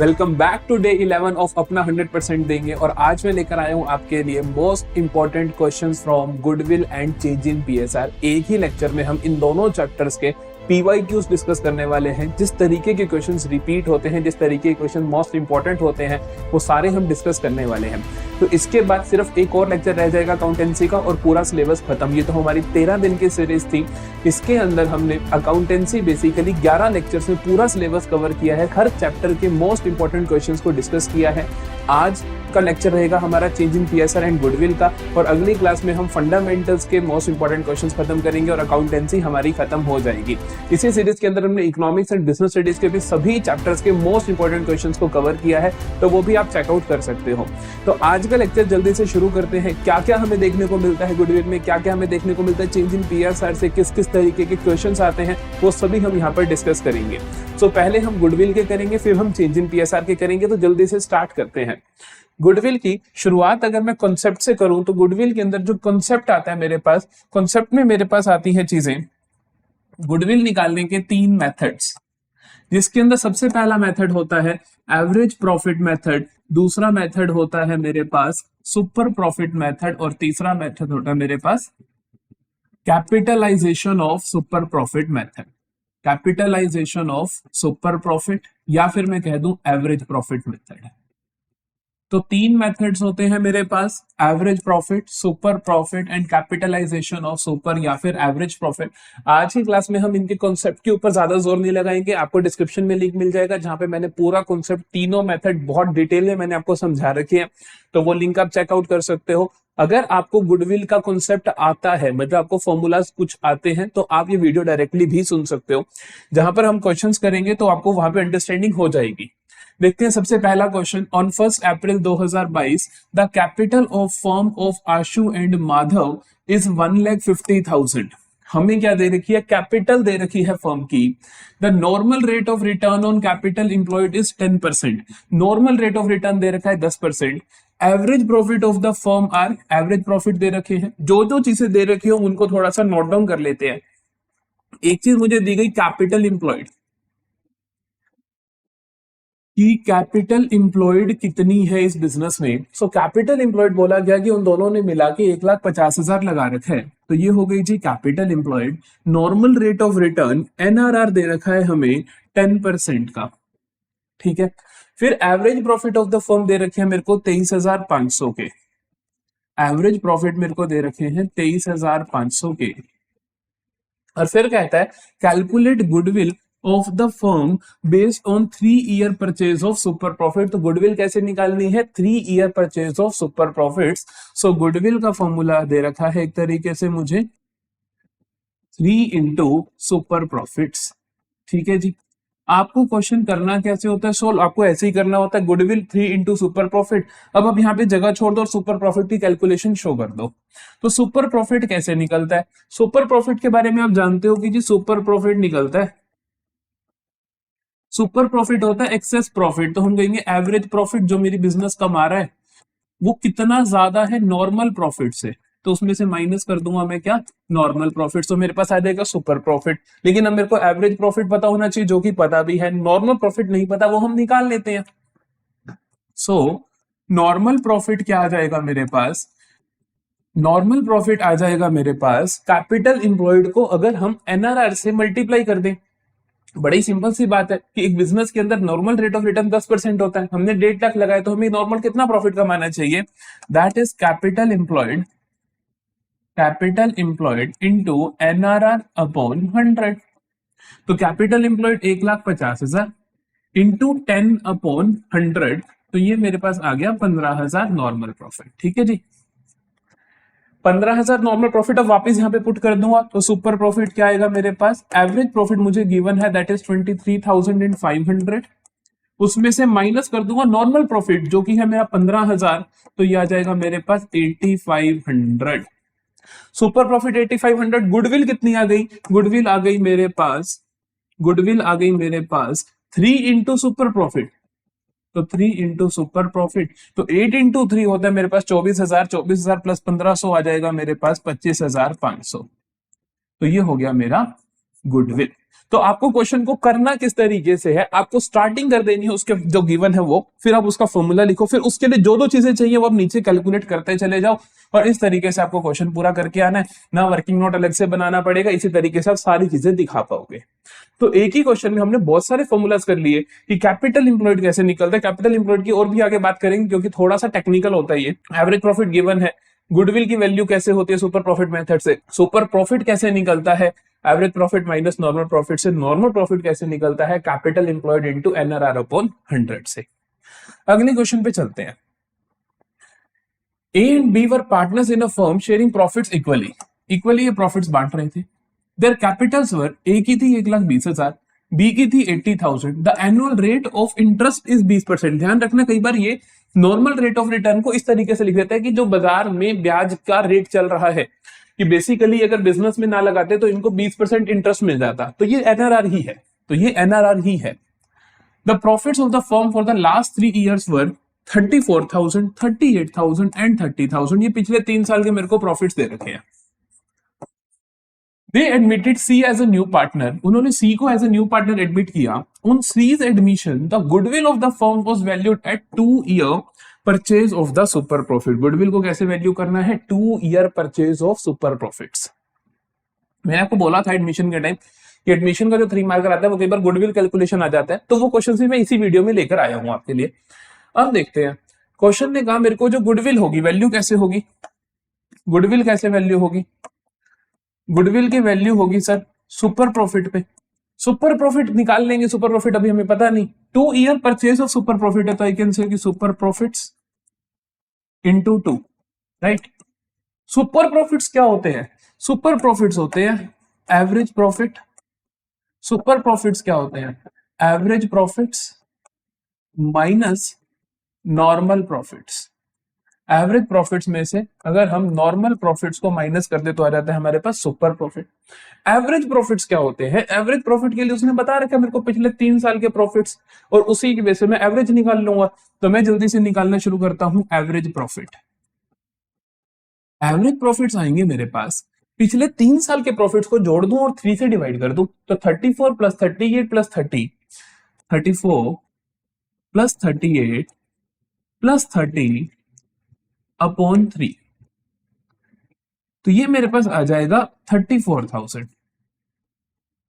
Welcome back to day 11 of अपना 100% देंगे। और आज मैं लेकर आया हूँ आपके लिए most important questions from goodwill and change in PSR. एक ही लेक्चर में हम इन दोनों चैप्टर्स के पीवाईक्यूज डिस्कस करने वाले हैं। जिस तरीके के क्वेश्चंस रिपीट होते हैं, जिस तरीके के क्वेश्चन मोस्ट इंपॉर्टेंट होते हैं, वो सारे हम डिस्कस करने वाले हैं। तो इसके बाद सिर्फ एक और लेक्चर रह जाएगा अकाउंटेंसी का और पूरा सिलेबस खत्म। ये तो हमारी 13 दिन की सीरीज थी। इसके अंदर हमने अकाउंटेंसी बेसिकली 11 लेक्चर्स में पूरा सिलेबस कवर किया है। हर चैप्टर के मोस्ट इंपॉर्टेंट क्वेश्चंस को डिस्कस किया है। आज का लेक्चर रहेगा हमारा change in PSR and goodwill का, और अगली क्लास में हम फंडामेंटल्स के मोस्ट इंपॉर्टेंट क्वेश्चंस खत्म करेंगे और अकाउंटेंसी हमारी खत्म हो जाएगी। इसी सीरीज के अंदर हमने इकोनॉमिक्स एंड बिजनेस स्टडीज के भी सभी चैप्टर्स के मोस्ट इंपॉर्टेंट क्वेश्चंस को कवर किया है, तो वो भी आप चेकआउट कर सकते हो। तो आज का लेक्चर जल्दी से शुरू करते हैं। क्या क्या हमें देखने को मिलता है गुडविल में, क्या क्या हमें देखने को मिलता है चेंज इन पीएसआर से, किस किस तरीके के क्वेश्चंस आते हैं, वो सभी हम यहाँ पर डिस्कस करेंगे। सो पहले हम गुडविल के करेंगे, फिर हम चेंज इन पीएसआर के करेंगे। तो जल्दी से स्टार्ट करते हैं। गुडविल की शुरुआत अगर मैं कॉन्सेप्ट से करूं तो गुडविल के अंदर जो कॉन्सेप्ट आता है मेरे पास, कॉन्सेप्ट में मेरे पास आती है चीजें गुडविल निकालने के 3 मेथड्स, जिसके अंदर सबसे पहला मेथड होता है एवरेज प्रॉफिट मेथड, दूसरा मेथड होता है मेरे पास सुपर प्रॉफिट मेथड, और तीसरा मेथड होता है मेरे पास capitalisation of super profit method. Capitalisation of super profit, या फिर मैं कह दूं एवरेज प्रॉफिट मेथड। तो 3 मेथड्स होते हैं मेरे पास, average profit, super profit and capitalization of super या फिर एवरेज प्रॉफिट। आज की क्लास में हम इनके कॉन्सेप्ट के ऊपर ज्यादा जोर नहीं लगाएंगे। आपको डिस्क्रिप्शन में लिंक मिल जाएगा जहां पे मैंने पूरा कॉन्सेप्ट, तीनों मेथड बहुत डिटेल में मैंने आपको समझा रखी है, तो वो लिंक आप चेकआउट कर सकते हो। अगर आपको गुडविल का कॉन्सेप्ट आता है, मतलब आपको फॉर्मूलाज कुछ आते हैं, तो आप ये वीडियो डायरेक्टली भी सुन सकते हो। जहां पर हम क्वेश्चंस करेंगे तो आपको वहां पे अंडरस्टैंडिंग हो जाएगी। देखते हैं सबसे पहला question. On 1 April 2022 the capital of firm of Ashu and Madhav is 1,50,000। हमें क्या दे रखी है? कैपिटल दे रखी है फर्म की। The normal rate of return on capital employed is 10%। Normal rate of return दे रखा है 10%। Average profit of the firm are, average profit दे रखे हैं। जो जो चीजें दे रखी हो उनको थोड़ा सा नोट डाउन कर लेते हैं। एक चीज मुझे दी गई कैपिटल एम्प्लॉयड कि कैपिटल एम्प्लॉयड कितनी है इस बिजनेस में। सो कैपिटल एम्प्लॉयड बोला गया कि उन दोनों ने मिला के 1,50,000 लगा रखा है। तो ये हो गई जी capital employed. Normal rate of return NRR दे रखा है हमें 10% का, ठीक है। फिर average profit of the firm दे रखे हैं मेरे को 23,500 के। एवरेज प्रॉफिट मेरे को दे रखे हैं 23,500 के। और फिर कहता है calculate goodwill of the firm based on 3 year purchase of super profit. तो गुडविल कैसे निकालनी है? 3 year purchase of super profits. So goodwill का फॉर्मूला दे रखा है एक तरीके से मुझे 3 इंटू सुपर प्रॉफिट्स, ठीक है जी। आपको क्वेश्चन करना कैसे होता है सोल्व? आपको ऐसे ही करना होता है, गुडविल 3 इंटू सुपर प्रॉफिट। अब यहाँ पे जगह छोड़ दो और सुपर प्रॉफिट की कैलकुलेशन शो कर दो। तो सुपर प्रॉफिट कैसे निकलता है? सुपर प्रॉफिट के बारे में आप जानते हो कि जी सुपर प्रॉफिट निकलता है, सुपर प्रॉफिट होता है एक्सेस प्रॉफिट। तो हम कहेंगे एवरेज प्रॉफिट जो मेरी बिजनेस कमा रहा है वो कितना ज्यादा है नॉर्मल प्रॉफिट से, तो उसमें से माइनस कर दूंगा मैं क्या? Normal profit. तो मेरे पास आ जाएगा सुपर प्रॉफिट। लेकिन अब मेरे को एवरेज प्रॉफिट पता होना चाहिए, जो कि पता भी है। नॉर्मल प्रॉफिट नहीं पता, वो हम निकाल लेते हैं। सो नॉर्मल प्रॉफिट क्या आ जाएगा मेरे पास? नॉर्मल प्रॉफिट आ जाएगा मेरे पास कैपिटल एम्प्लॉयड को अगर हम एनआरआर से मल्टीप्लाई कर दें। बड़ी सिंपल सी बात है कि एक बिजनेस के अंदर नॉर्मल रेट ऑफ रिटर्न 10% होता है। हमने 1.5 लाख लगाए तो हमें नॉर्मल कितना प्रॉफिट कमाना चाहिए? That is capital employed into NRR upon 100। तो कैपिटल एम्प्लॉयड 1,50,000 इंटू 10 अपॉन 100, तो ये मेरे पास आ गया 15,000 नॉर्मल प्रॉफिट, ठीक है जी। 15,000 नॉर्मल प्रॉफिट अब वापस यहाँ पे पुट कर दूंगा तो सुपर प्रॉफिट क्या आएगा मेरे पास? एवरेज प्रॉफिट मुझे गिवन है दैट इज 23,500। उसमें से माइनस कर दूंगा नॉर्मल प्रॉफिट जो कि है मेरा 15,000, तो ये आ जाएगा मेरे पास 8,500। Super profit 8,500। गुडविल कितनी आ गई? गुडविल आ गई मेरे पास 3 इंटू सुपर प्रॉफिट। तो 3 इंटू सुपर प्रॉफिट, तो 8 इंटू 3 होता है मेरे पास 24,000। 24,000 प्लस 1,500 आ जाएगा मेरे पास 25,500। तो ये हो गया मेरा गुडविल। तो आपको क्वेश्चन को करना किस तरीके से है, आपको स्टार्टिंग कर देनी है उसके जो गिवन है वो, फिर आप उसका फॉर्मूला लिखो, फिर उसके लिए जो चीजें चाहिए वो आप नीचे कैलकुलेट करते चले जाओ, और इस तरीके से आपको क्वेश्चन पूरा करके आना है। ना वर्किंग नोट अलग से बनाना पड़ेगा, इसी तरीके से आप सारी चीजें दिखा पाओगे। तो एक ही क्वेश्चन में हमने बहुत सारे फॉर्मूलाज कर लिए कि कैपिटल इंप्लॉयड कैसे निकलता है। कैपिटल इंप्लॉयड की और भी आगे बात करेंगे क्योंकि थोड़ा सा टेक्निकल होता है ये। एवरेज प्रॉफिट गिवन है, गुडविल की वैल्यू कैसे होती है सुपर प्रॉफिट मेथड से, सुपर प्रॉफिट कैसे निकलता है average profit minus normal profit से, नॉर्मल प्रॉफिट कैसे निकलता है capital employed into NRR upon 100 से। अगले क्वेश्चन पे चलते हैं। A and B were partners in a firm sharing profits equally, equally ये प्रॉफिट्स बांट रहे थे। देयर कैपिटल्स वर, ए की थी 1,20,000, बी की थी 80,000। The annual rate of interest is 20%। ध्यान रखना कई बार ये नॉर्मल रेट ऑफ रिटर्न को इस तरीके से लिख देता है कि जो बाजार में ब्याज का रेट चल रहा है, कि बेसिकली अगर बिजनेस में ना लगाते तो इनको 20% इंटरेस्ट मिल जाता, तो ये एनआरआर ही है, तो ये एनआरआर ही है। The profits of the firm for the last 3 years were 34,000, 38,000 and 30,000। ये पिछले 3 साल के मेरे को प्रॉफिट्स दे रखे हैं। They admitted C as a new partner. उन्होंने C को as a new partner admit किया। On C's admission, the goodwill of the firm was valued at 2-year purchase of the super profit. Goodwill को कैसे value करना है? 2-year purchase of super profits. मैंने आपको बोला था एडमिशन के टाइम कि एडमिशन का जो 3 मार्कर आता है वो कई बार गुडविल कैलकुलेशन आ जाता है, तो वो क्वेश्चन भी मैं इसी वीडियो में लेकर आया हूं आपके लिए। अब देखते हैं, क्वेश्चन ने कहा मेरे को जो गुडविल होगी वैल्यू कैसे होगी, गुडविल कैसे वैल्यू होगी, गुडविल की वैल्यू होगी सर सुपर प्रॉफिट पे। सुपर प्रॉफिट निकाल लेंगे, सुपर प्रॉफिट अभी हमें पता नहीं। 2-year purchase of super profit है, तो आई कैन से कि super profits into 2, right. Super profits क्या होते हैं? सुपर प्रॉफिट्स होते हैं एवरेज प्रॉफिट। सुपर प्रॉफिट्स क्या होते हैं? Average profits minus normal profits. Average profits में से अगर हम नॉर्मल प्रॉफिट्स को माइनस कर दे तो आ जाता है हमारे पास सुपर प्रॉफिट। एवरेज प्रॉफिट्स क्या होते हैं? एवरेज प्रॉफिट के लिए उसने बता रखा है मेरे को पिछले 3 साल के प्रॉफिट्स, और उसी की वजह से मैं एवरेज निकाल लूंगा। तो मैं जल्दी से निकालना शुरू करता हूं एवरेज प्रॉफिट। एवरेज प्रॉफिट्स आएंगे मेरे पास, पिछले 3 साल के प्रॉफिट्स को जोड़ दूं और 3 से डिवाइड कर दूं, तो 34 plus 38 plus 30, 34 plus 38 plus 30 upon 3, तो ये मेरे पास आ जाएगा 34,000।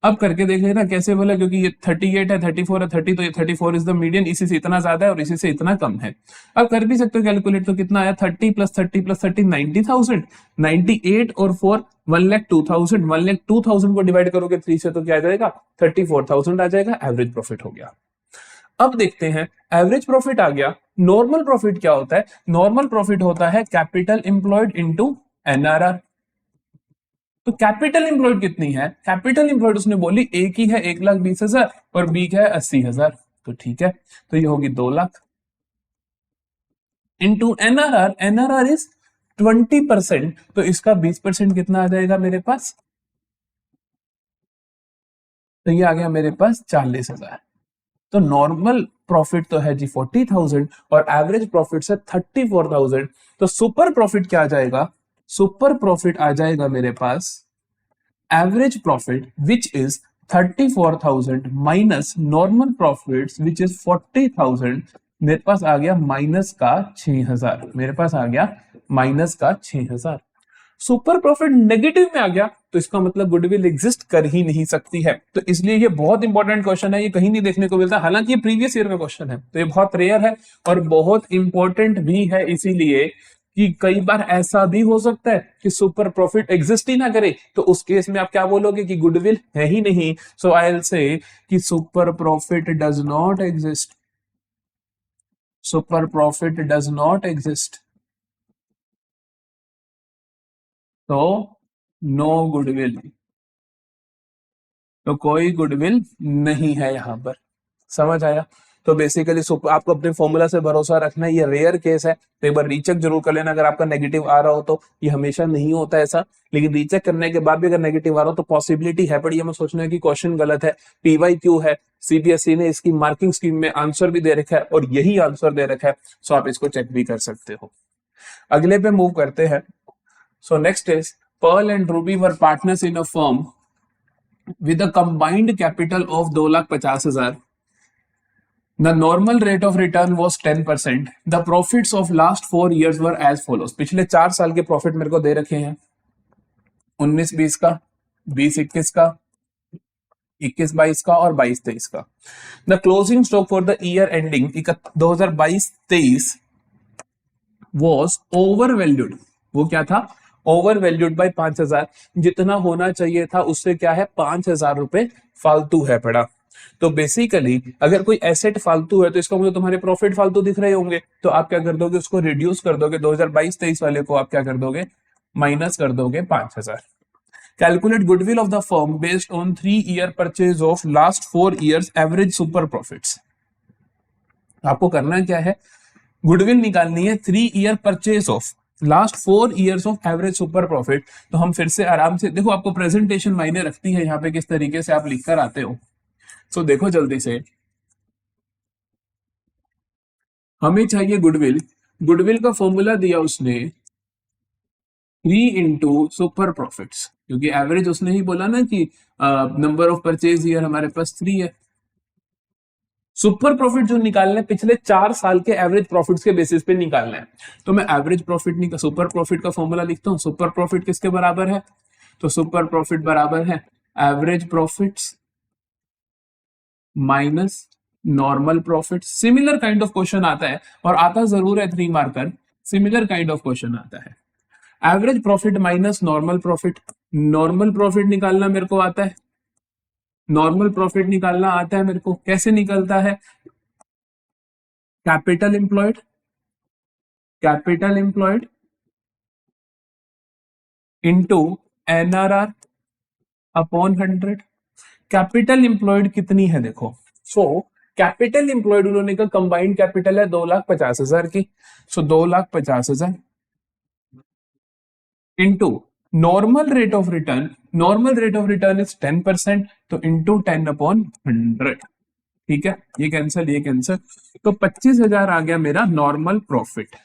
अब करके देख लेना कैसे बोला, क्योंकि ये 38 है, 34 है, 30, तो ये 34 इज द मीडियन, इसी से इतना ज्यादा है और इसी से इतना कम है। अब कर भी सकते हो कैलकुलेट, तो कितना आया 30 प्लस 30 प्लस 30 90,000, 98 और 4 1,02,000, 1,02,000 को डिवाइड करोगे 3 से तो क्या आ जाएगा 34,000 आ जाएगा। एवरेज प्रॉफिट हो गया। अब देखते हैं एवरेज प्रॉफिट आ गया। नॉर्मल प्रॉफिट क्या होता है? नॉर्मल प्रॉफिट होता है कैपिटल एम्प्लॉयड इनटू एनआरआर। तो कैपिटल एम्प्लॉयड कितनी है? कैपिटल एम्प्लॉयड उसने बोली ए की है 1,20,000 और बी का है 80,000, तो ठीक है, तो ये होगी 2 lakh into NRR. NRR is 20%, तो इसका 20% कितना आ जाएगा मेरे पास? तो ये आ गया मेरे पास 40,000। तो नॉर्मल प्रॉफिट तो है जी 40,000 और एवरेज प्रॉफिट है 34,000। तो सुपर प्रॉफिट क्या आ जाएगा? सुपर प्रॉफिट आ जाएगा मेरे पास average profit which is 34,000 minus normal profit which is 40,000। मेरे पास आ गया माइनस का 6,000, मेरे पास आ गया माइनस का 6,000। सुपर प्रॉफिट नेगेटिव में आ गया तो इसका मतलब गुडविल एग्जिस्ट कर ही नहीं सकती है। तो इसलिए ये बहुत इंपॉर्टेंट क्वेश्चन है, ये कहीं नहीं देखने को मिलता। हालांकि ये प्रीवियस ईयर का क्वेश्चन है तो ये बहुत रेयर है और बहुत इंपॉर्टेंट भी है, इसीलिए कि कई बार ऐसा भी हो सकता है कि सुपर प्रॉफिट एग्जिस्ट ही ना करे, तो उस केस में आप क्या बोलोगे कि गुडविल है ही नहीं। सो आई विल से कि super profit does not exist, super profit does not exist, तो नो गुडविल, तो कोई गुडविल नहीं है यहां पर। समझ आया? तो बेसिकली आपको अपने फॉर्मूला से भरोसा रखना है, ये रेयर केस है, तो एक बार रीचेक जरूर कर लेना अगर आपका नेगेटिव आ रहा हो तो। ये हमेशा नहीं होता ऐसा, लेकिन रीचेक करने के बाद भी अगर नेगेटिव आ रहा हो तो पॉसिबिलिटी है, पर ये मैं सोचना है कि क्वेश्चन गलत है, पीवाई क्यू है, सीबीएसई ने इसकी मार्किंग स्कीम में आंसर भी दे रखा है और यही आंसर दे रखा है, सो आप इसको चेक भी कर सकते हो। अगले पे मूव करते हैं। So next is Perl and Ruby were partners in a firm with a combined capital of 2,50,000, the normal rate of return was 10%. The profits of last 4 years were as follows. पिछले 4 साल के profit मेरे को दे रखे हैं, 19-20 का, 20-21 का, 21-22 का और 22-23 का. The closing stock for the year ending 2022-23 was over valued. वो क्या था? Over valued by 5,000. जितना होना चाहिए था उससे क्या है, 5,000 रुपए फालतू है पड़ा. तो बेसिकली अगर कोई एसेट फालतू है तो इसका मतलब तुम्हारे प्रॉफिट फालतू दिख रहे होंगे, तो आप क्या कर दोगे, उसको रिड्यूस कर दोगे. 2022-23 वाले को आप क्या कर दोगे, माइनस कर दोगे 5,000. Calculate goodwill of the firm based on 3-year purchase of last 4 years average super profits. आपको करना क्या है, गुडविल निकालनी है 3-year purchase of last 4 years of average super profit. तो हम फिर से आराम से देखो, आपको प्रेजेंटेशन मायने रखती है यहाँ पे किस तरीके से आप लिख कर आते हो. सो देखो जल्दी से, हमें चाहिए गुडविल. गुडविल का फॉर्मूला दिया उसने 3 इंटू सुपर प्रॉफिट्स, क्योंकि एवरेज उसने ही बोला ना कि नंबर ऑफ परचेज ईयर हमारे पास 3 है. सुपर प्रॉफिट जो निकालना है पिछले 4 साल के एवरेज प्रॉफिट्स के बेसिस पे निकालना है. तो मैं एवरेज प्रॉफिट सुपर प्रॉफिट का फॉर्मूला लिखता हूं. सुपर प्रॉफिट किसके बराबर है, तो सुपर प्रॉफिट बराबर है average profits minus normal profit. Similar kind of question आता है, और आता जरूर है 3 marker. Similar kind of question आता है. Average profit minus normal profit. Normal profit निकालना मेरे को आता है, नॉर्मल प्रॉफिट निकालना आता है मेरे को. कैसे निकलता है, capital employed, capital employed into NRR upon 100. Capital employed कितनी है देखो. सो कैपिटल एम्प्लॉयड उन्होंने का कंबाइंड कैपिटल है 2,50,000 की. सो 2,50,000 into normal rate of return. Normal rate of return is 10%, तो इंटू 10/100. ठीक है, ये कैंसिल, ये कैंसिल. तो 25,000 आ गया मेरा नॉर्मल प्रॉफिट.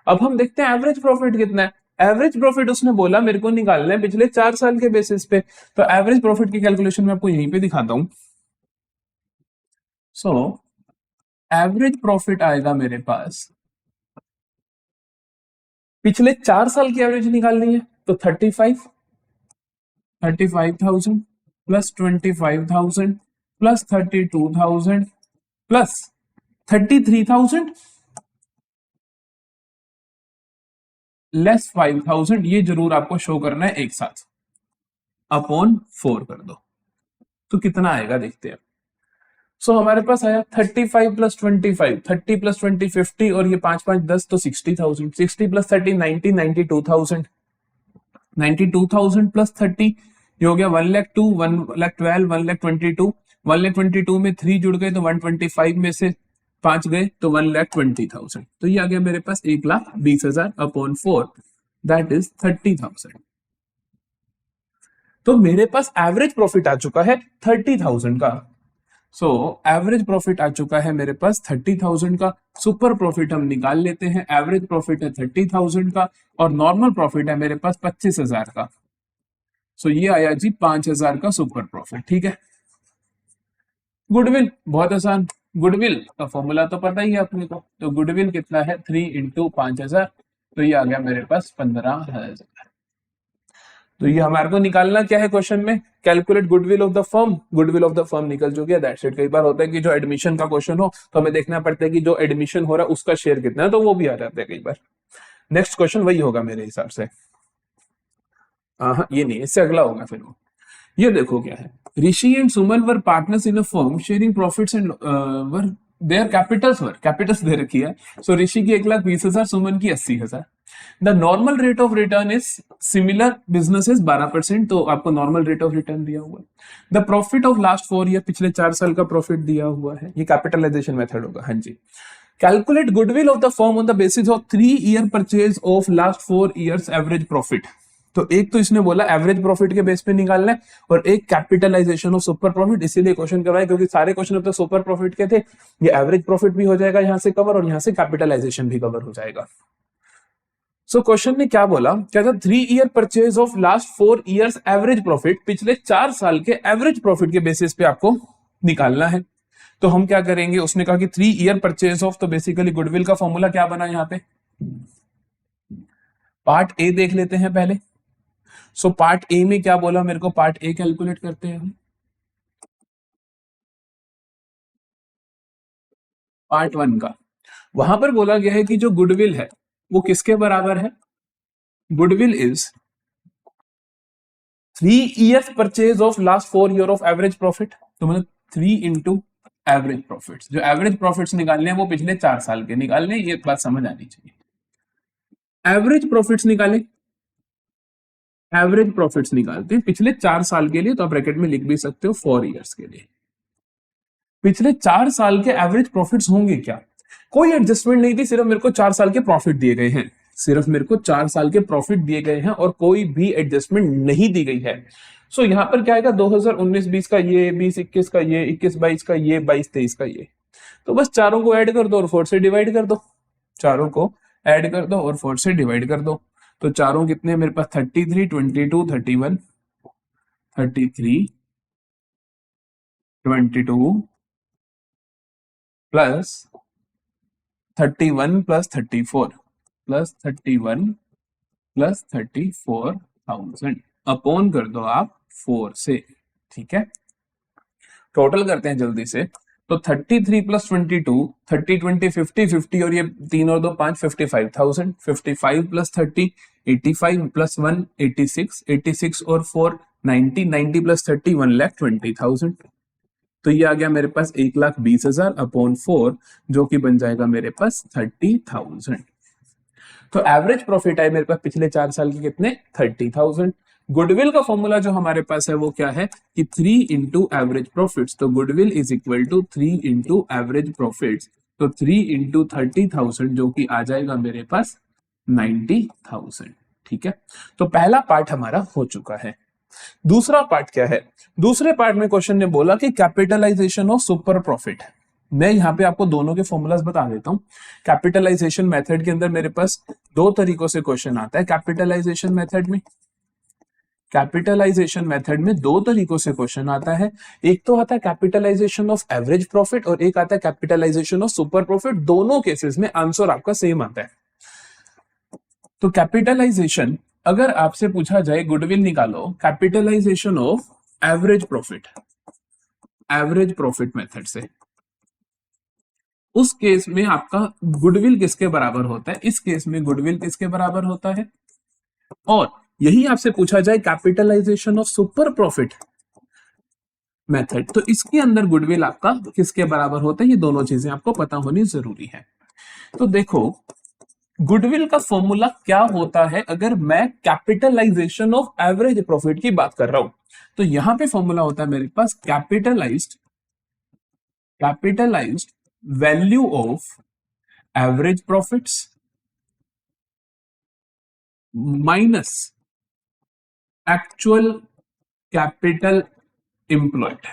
अब हम देखते हैं एवरेज प्रॉफिट कितना है. एवरेज प्रॉफिट उसने बोला मेरे को निकालना है पिछले 4 साल के बेसिस पे. तो एवरेज प्रॉफिट की कैलकुलेशन मैं आपको यहीं पे दिखाता हूं. सो एवरेज प्रॉफिट आएगा मेरे पास, पिछले 4 साल की एवरेज निकालनी है तो 35,000 प्लस 25,000 प्लस 32,000 प्लस 33,000 लेस 5,000. ये जरूर आपको शो करना है एक साथ. अपॉन 4 कर दो तो कितना आएगा देखते हैं. सो हमारे पास आया 35 प्लस 25, 30 प्लस 20 50, और ये 5-5 10 तो 60,000. 60 प्लस 30 90, 92,000. 92,000 प्लस 30 ये हो गया 1,02,000, 1,12,000, 1,22,000. 1,22,000 में 3 जुड़ गए तो 125 में से 5 गए तो 1,20,000. तो ये आ गया मेरे पास 1,20,000 अपॉन 4, दैट इज 30,000. तो मेरे पास एवरेज प्रॉफिट आ चुका है 30,000 का. सो एवरेज प्रॉफिट आ चुका है मेरे पास 30,000 का. सुपर प्रॉफिट हम निकाल लेते हैं. एवरेज प्रॉफिट है 30,000 का और नॉर्मल प्रॉफिट है मेरे पास 25,000 का. सो ये आया जी 5,000 का सुपर प्रॉफिट. ठीक है. गुडविल बहुत आसान. गुडविल का फॉर्मूला तो पता ही है अपने को. तो गुडविल कितना है, 3 इंटू 5,000. तो ये आ गया मेरे पास 15,000. तो ये हमारे को निकालना क्या है क्वेश्चन में, calculate goodwill of the firm. Goodwill of the firm निकल चुकी है, दैट्स इट. कई बार होता है कि जो एडमिशन का क्वेश्चन हो तो हमें देखना पड़ता है कि जो एडमिशन हो रहा है उसका शेयर कितना है, तो वो भी आ जाता है कई बार. नेक्स्ट क्वेश्चन वही होगा मेरे हिसाब से. हाँ, ये नहीं, इससे अगला होगा फिर वो. ये देखो क्या है, Rishi and Suman were partners in a firm sharing profits and were their capitals दे रखी है. सो ऋषि की 1,20,000, सुमन की 80,000. The normal rate of return is similar businesses 12%. तो आपको नॉर्मल रेट ऑफ रिटर्न दिया हुआ है. The profit of last 4 year, पिछले 4 साल का प्रॉफिट दिया हुआ है. ये कैपिटलाइजेशन मेथड होगा. हाँ जी. Calculate goodwill of the firm on the basis of 3 year purchase of last 4 years average profit. तो एक तो इसने बोला एवरेज प्रॉफिट के बेस पे निकालना है, और एक कैपिटलाइजेशन ऑफ सुपर प्रॉफिट. इसीलिए क्वेश्चन करवाया क्योंकि सारे क्वेश्चन अब तक सुपर प्रॉफिट के थे. ये एवरेज प्रॉफिट भी हो जाएगा यहाँ से कवर, और यहाँ से कैपिटलाइजेशन भी कवर हो जाएगा. सो क्वेश्चन ने क्या बोला, क्या था 3 year purchase of last 4 years average profit, पिछले 4 साल के एवरेज प्रॉफिट के बेसिस पे आपको निकालना है। तो हम क्या करेंगे, उसने कहा कि 3 ईयर परचेज ऑफ, तो बेसिकली गुडविल का फॉर्मूला क्या बना यहाँ पे, पार्ट ए देख लेते हैं पहले। सो पार्ट ए में क्या बोला मेरे को, पार्ट ए कैलकुलेट करते हैं हम। पार्ट 1 का वहां पर बोला गया है कि जो गुडविल है वो किसके बराबर है, goodwill is 3 years purchase of last 4 year of average profit. तो मतलब 3 इंटू एवरेज प्रॉफिट्स, जो एवरेज प्रॉफिट्स निकालने हैं वो पिछले 4 साल के निकालने, ये बात समझ आनी चाहिए। एवरेज प्रॉफिट्स निकाले, एवरेज प्रॉफिट्स निकालते हैं पिछले 4 साल के लिए, तो आप ब्रैकेट में लिख भी सकते हो 4 ईयर्स के लिए। पिछले 4 साल के एवरेज प्रॉफिट्स होंगे क्या, कोई एडजस्टमेंट नहीं थी, सिर्फ मेरे को 4 साल के प्रॉफिट दिए गए हैं, सिर्फ मेरे को 4 साल के प्रॉफिट दिए गए हैं और कोई भी एडजस्टमेंट नहीं दी गई है। सो यहां पर क्या आएगा, 2019-20 का ये, 20-21 का ये, 21-22 का ये, 22-23 का ये। तो बस चारों को ऐड कर दो और 4 से डिवाइड कर दो, चारों को ऐड कर दो और 4 से डिवाइड कर दो। तो चारों कितने मेरे पास, 33, 22, 31, 33, 22 plus 31 plus 34 plus 31 plus 34,000 upon कर दो आप 4 से। ठीक है, टोटल करते हैं जल्दी से। तो 33 प्लस 22, 30 20 50 50 और ये 3 और 2 5, 55,000, 55 प्लस 30 85 प्लस 1 86, 86 और 4 90, 90 प्लस 30 1,20,000। तो ये आ गया मेरे पास 1,20,000 अपॉन 4, जो कि बन जाएगा मेरे पास 30,000। तो एवरेज प्रॉफिट है मेरे पास पिछले 4 साल के कितने, 30,000। गुडविल का फॉर्मूला जो हमारे पास है वो क्या है कि 3 इंटू एवरेज प्रॉफिट्स, तो goodwill is equal to 3 into average profits, तो 3 इंटू 30,000 जो कि आ जाएगा मेरे पास 90,000। ठीक है, तो पहला पार्ट हमारा हो चुका है। दूसरा पार्ट क्या है, दूसरे पार्ट में क्वेश्चन ने बोला कि कैपिटलाइजेशन ऑफ सुपर प्रॉफिट। मैं यहां पे आपको दोनों के फॉर्मूलाज बता देता हूं। कैपिटलाइजेशन मेथड के अंदर मेरे पास 2 तरीकों से क्वेश्चन आता है। कैपिटलाइजेशन मेथड में, कैपिटलाइजेशन मेथड में 2 तरीकों से क्वेश्चन आता है। एक तो आता है कैपिटलाइजेशन ऑफ एवरेज प्रॉफिट और एक आता है कैपिटलाइजेशन ऑफ सुपर प्रॉफिट। दोनों केसेस में आंसर आपका सेम आता है। तो कैपिटलाइजेशन, अगर आपसे पूछा जाए गुडविल निकालो, capitalisation of average profit, average profit method से, उस केस में आपका गुडविल किसके बराबर होता है, इस केस में गुडविल किसके बराबर होता है। और यही आपसे पूछा जाए capitalisation of super profit method, तो इसके अंदर गुडविल आपका किसके बराबर होता है, ये दोनों चीजें आपको पता होनी जरूरी है। तो देखो गुडविल का फॉर्मूला क्या होता है, अगर मैं कैपिटलाइजेशन ऑफ एवरेज प्रॉफिट की बात कर रहा हूं, तो यहां पे फॉर्मूला होता है मेरे पास capitalized value of average profits minus actual capital employed.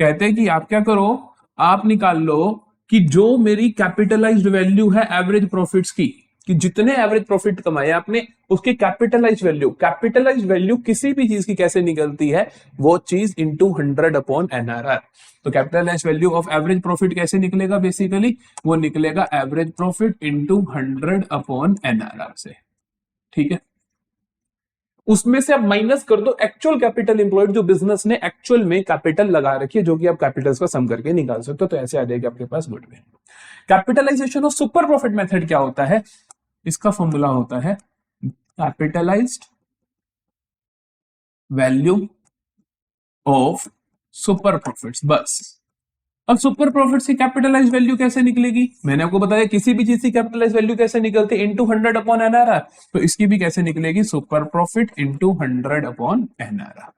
कहते हैं कि आप क्या करो, आप निकाल लो कि जो मेरी कैपिटलाइज्ड वैल्यू है एवरेज प्रॉफिट्स की, कि जितने एवरेज प्रॉफिट कमाए आपने उसकी कैपिटलाइज्ड वैल्यू, कैपिटलाइज्ड वैल्यू किसी भी चीज की कैसे निकलती है, वो चीज इनटू 100 अपॉन एनआरआर। तो capitalized value of average profit कैसे निकलेगा, बेसिकली वो निकलेगा average profit into 100 upon NRR से। ठीक है, उसमें से आप माइनस कर दो एक्चुअल कैपिटल एम्प्लॉयड, जो बिजनेस ने एक्चुअल में कैपिटल लगा रखी है, जो कि आप कैपिटल्स का सम करके निकाल सकते हो। तो ऐसे आ जाएगा आपके पास goodwill. Capitalization of super profit method क्या होता है, इसका फॉर्मूला होता है capitalized value of super profits. बस अब सुपर प्रॉफिट की कैपिटलाइज वैल्यू कैसे निकलेगी, मैंने आपको बताया किसी भी चीज की कैपिटलाइज वैल्यू कैसे निकलती है, इनटू 100 अपॉन एनआरआर। तो इसकी भी कैसे निकलेगी, super profit into 100 upon NRR.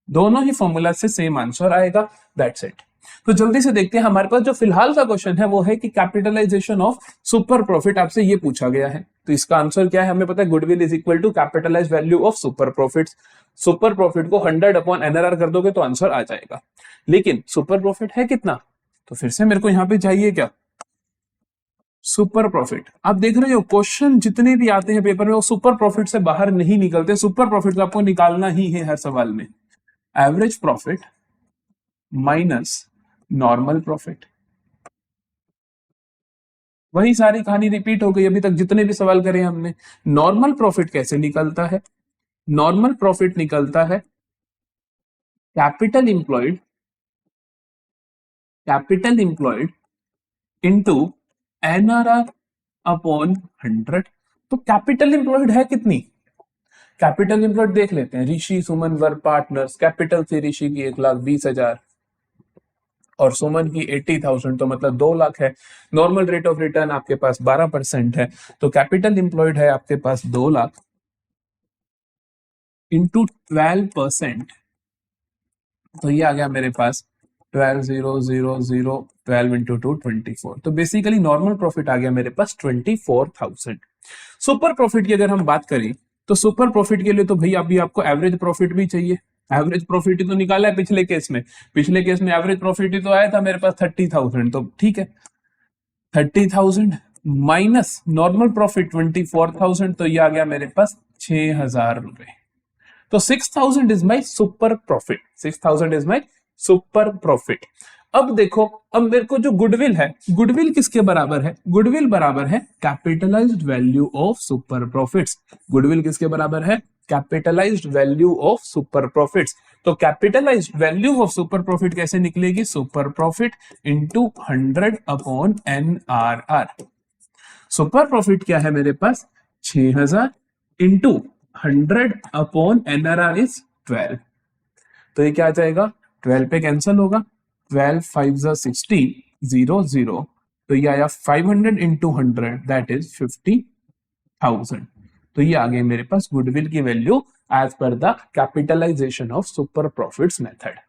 दोनों ही फॉर्मूला से सेम आंसर आएगा, दैट्स इट। तो जल्दी से देखते हैं, हमारे पास जो फिलहाल का क्वेश्चन है वो है कि कैपिटलाइजेशन ऑफ सुपर प्रॉफिट आपसे ये पूछा गया है। तो इसका आंसर क्या है, हमें पता है goodwill is equal to capitalise value of super profits. Super profit को 100 अपॉन एनआरआर कर दोगे तो आंसर आ जाएगा। लेकिन सुपर प्रॉफिट है कितना, तो फिर से मेरे को यहां पे चाहिए क्या, सुपर प्रॉफिट। आप देख रहे हो क्वेश्चन जितने भी आते हैं पेपर में वो सुपर प्रॉफिट से बाहर नहीं निकलते, सुपर प्रॉफिट आपको निकालना ही है हर सवाल में। Average profit minus normal profit, वही सारी कहानी रिपीट हो गई अभी तक जितने भी सवाल करे हमने। नॉर्मल प्रॉफिट कैसे निकलता है? नॉर्मल प्रॉफिट निकलता है capital employed into NRR upon 100। तो कैपिटल इंप्लॉयड है कितनी? कैपिटल इंप्लॉयड देख लेते हैं। ऋषि सुमन वर पार्टनर्स, कैपिटल थी ऋषि की 1,20,000 और सुमन की 80,000, तो मतलब 2 लाख है। नॉर्मल रेट ऑफ रिटर्न आपके पास 12% है, तो कैपिटल इंप्लॉयड है आपके पास 2 लाख इंटू 12%, तो ये आ गया मेरे पास 12,000, 12 इंटू 2 24। तो बेसिकली नॉर्मल प्रॉफिट आ गया मेरे पास 24,000। सुपर प्रॉफिट की अगर हम बात करें तो सुपर प्रॉफिट के लिए तो भाई अभी आपको एवरेज प्रॉफिट भी चाहिए। एवरेज प्रॉफिट ही तो निकाला है पिछले केस में। पिछले केस में एवरेज प्रॉफिट ही तो आया था मेरे पास 30,000, तो ठीक है 30,000 माइनस नॉर्मल प्रॉफिट 24,000, तो ये आ गया मेरे पास 6,000 रुपए। तो 6,000 is my super profit, 6,000 is my super profit. अब देखो, अब मेरे को जो गुडविल है, गुडविल किसके बराबर है? गुडविल बराबर है capitalized value of super profits. Goodwill किसके बराबर है? Capitalized value of super profits. तो capitalized value of super profit कैसे निकलेगी? Super profit into 100 upon NRR। Super profit क्या है मेरे पास? 6,000 इंटू 100 अपॉन NRR इज 12। तो ये क्या आ जाएगा? 12 पे कैंसिल होगा, 12 5 60 0 0, तो ये आया 500 इंटू 100 दैट इज 50,000। तो ये आ गई मेरे पास गुडविल की value as per the capitalisation of super profits method.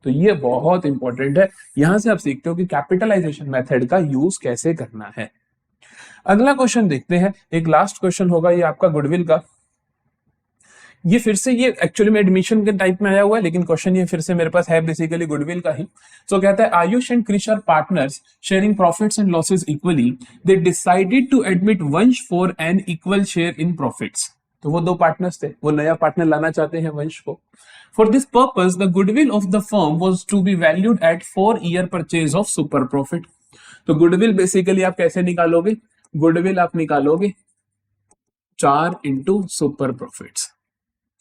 तो ये बहुत इंपॉर्टेंट है, यहां से आप सीखते हो कि कैपिटलाइजेशन मेथड का यूज कैसे करना है। अगला क्वेश्चन देखते हैं, एक लास्ट क्वेश्चन होगा ये आपका गुडविल का। ये फिर से ये एक्चुअली में एडमिशन के टाइप में आया हुआ है, लेकिन क्वेश्चन ये फिर से मेरे पास है बेसिकली गुडविल का ही। तो कहता है Ayush and Krish are partners sharing profits and losses equally, they decided to admit Vansh for an equal share in profits. तो वो 2 पार्टनर्स थे, वो नया पार्टनर लाना चाहते हैं वंश को। For this purpose the goodwill of the firm was to be valued at 4 year purchase of super profit. तो गुडविल बेसिकली आप कैसे निकालोगे? गुडविल आप निकालोगे 4 into super profits.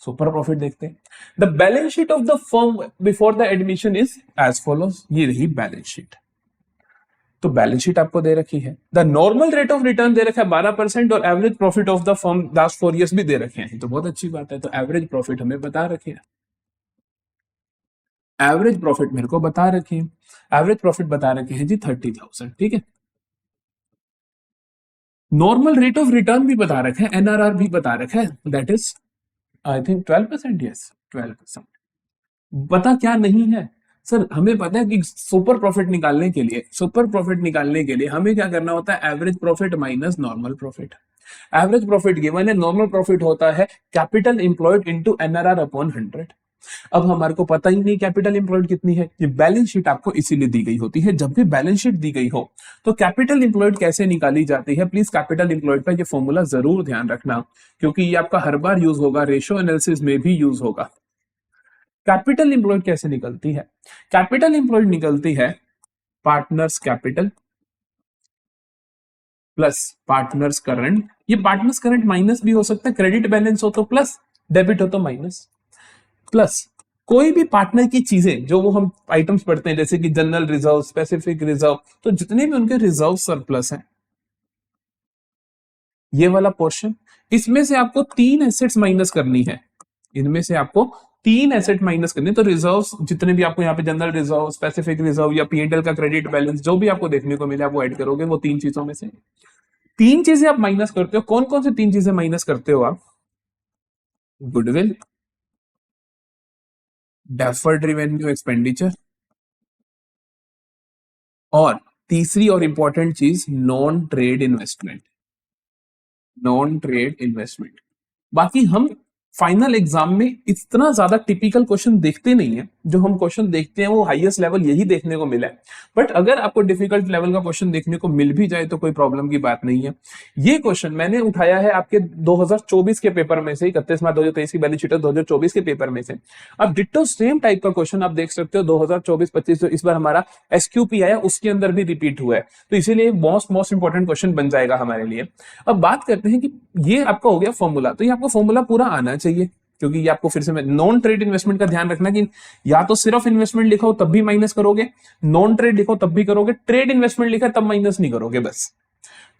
Super profit देखते हैं। The balance sheet of the firm before the admission is as follows. ये रही बैलेंस शीट। तो बैलेंस शीट आपको दे रखी है, the normal rate of return दे रखा है 12% और average profit of the firm last 4 years भी दे रखे हैं, तो बहुत अच्छी बात है। तो एवरेज प्रॉफिट हमें बता रखे हैं, एवरेज प्रॉफिट मेरे को बता रखे हैं, एवरेज प्रॉफिट बता रखे हैं जी 30,000, ठीक है। नॉर्मल रेट ऑफ रिटर्न भी बता रखा है, NRR भी बता रखा है, that is I think 12%, yes 12%। पता क्या नहीं है सर? हमें पता है कि सुपर प्रॉफिट निकालने के लिए, सुपर प्रॉफिट निकालने के लिए हमें क्या करना होता है? Average profit minus normal profit. Average profit given है, नॉर्मल प्रॉफिट होता है capital employed into NRR upon 100। अब हमारे को पता ही नहीं कैपिटल इंप्लॉयड कितनी है। ये बैलेंस शीट आपको इसीलिए दी गई होती है। जब भी बैलेंस शीट दी गई हो तो कैपिटल इंप्लॉयड कैसे निकाली जाती है, प्लीज कैपिटल इंप्लॉयड का ये फॉर्मूला जरूर ध्यान रखना, क्योंकि ये आपका हर बार यूज होगा, रेशियो एनालिसिस में भी यूज होगा। कैपिटल इंप्लॉयड कैसे निकलती है? कैपिटल इंप्लॉयड निकलती है partners capital plus partners current. ये पार्टनर्स करंट माइनस भी हो सकता है, क्रेडिट बैलेंस हो तो प्लस, डेबिट हो तो माइनस, प्लस कोई भी पार्टनर की चीजें जो वो हम आइटम्स पढ़ते हैं जैसे कि जनरल रिजर्व, स्पेसिफिक रिजर्व, तो जितने भी उनके रिजर्व सरप्लस हैं, ये वाला पोर्शन, इसमें से आपको 3 एसेट्स माइनस करनी है। इनमें से आपको 3 एसेट माइनस करने, तो रिजर्व्स जितने भी आपको यहाँ पे जनरल रिजर्व, स्पेसिफिक रिजर्व या P&L का क्रेडिट बैलेंस जो भी आपको देखने को मिले आप वो ऐड करोगे। वो 3 चीजों में से 3 चीजें आप माइनस करते हो। कौन कौन सी 3 चीजें माइनस करते हो आप? गुडविल, डेफर्ड रेवेन्यू एक्सपेंडिचर, और तीसरी और इंपॉर्टेंट चीज non trade investment. Non trade investment. बाकी हम फाइनल एग्जाम में इतना ज्यादा टिपिकल क्वेश्चन देखते नहीं है, जो हम क्वेश्चन देखते हैं वो हाईएस्ट लेवल यही देखने को मिला है। बट अगर आपको डिफिकल्ट लेवल का क्वेश्चन देखने को मिल भी जाए तो कोई प्रॉब्लम की बात नहीं है। ये क्वेश्चन मैंने उठाया है आपके 2024 के पेपर में से, 31 मार्च 2023 की बैलेंस शीट 2024 के पेपर में से। अब डिट्टो सेम टाइप का क्वेश्चन आप देख सकते हो 2024-25 जो इस बार हमारा एसक्यूपी आया उसके अंदर भी रिपीट हुआ है, तो इसीलिए मोस्ट इंपॉर्टेंट क्वेश्चन बन जाएगा हमारे लिए। अब बात करते हैं कि ये आपका हो गया फॉर्मूला, तो ये आपको फॉर्मूला पूरा आना चाहिए, क्योंकि ये आपको फिर से नॉन ट्रेड इन्वेस्टमेंट का ध्यान रखना कि या तो सिर्फ इन्वेस्टमेंट लिखो तब भी माइनस करोगे, नॉन ट्रेड लिखो तब भी करोगे, ट्रेड इन्वेस्टमेंट लिखा तब माइनस नहीं करोगे बस।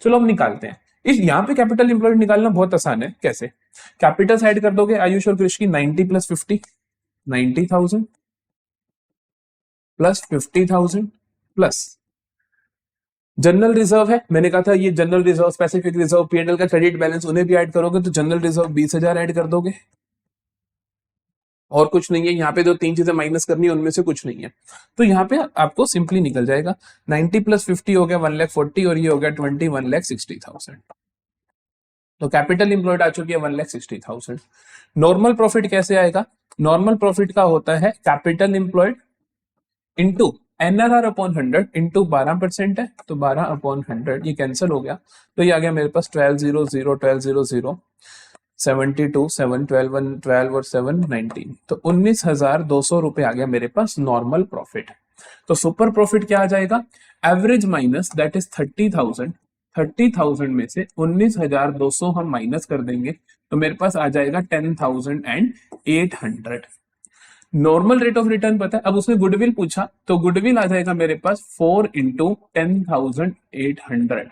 चलो अब निकालते हैं। इस यहाँ पे कैपिटल एम्प्लॉयड निकालना बहुत आसान है। कैसे? कैपिटल साइड कर दोगे आयुष और कृष की 90 plus 50, 90,000 plus 50,000 plus general reserve है, मैंने कहा था ये general reserve, specific reserve, PNL का क्रेडिट बैलेंस, उन्हें भी ऐड करोगे तो जनरल रिजर्व 20,000 ऐड कर दोगे, और कुछ नहीं है। यहाँ पे जो तीन चीजें माइनस करनी है उनमें से कुछ नहीं है, तो यहाँ पे आपको सिंपली निकल जाएगा 90 प्लस 50 हो गया 1,40,000 और ये हो गया 20, 1,60,000। तो कैपिटल एम्प्लॉयड आ चुकी है 1,60,000। नॉर्मल प्रॉफिट कैसे आएगा? नॉर्मल प्रॉफिट का होता है capital employed into NRR upon 100 into 12% है, तो 12/100 ये कैंसिल हो गया, तो ये आ गया मेरे पास 12,000, 12,000, 72, 7, 12, 12 और 7, 19, तो 19,200 रुपए आ गया मेरे पास नॉर्मल प्रॉफिट। तो सुपर प्रॉफिट क्या आ जाएगा? एवरेज माइनस दैट इज 30,000, 30,000 में से 19,200 हम माइनस कर देंगे तो मेरे पास आ जाएगा 10,800। नॉर्मल रेट ऑफ रिटर्न पता है, अब उसने गुडविल पूछा तो गुडविल आ जाएगा मेरे पास 4 इंटू 10,800,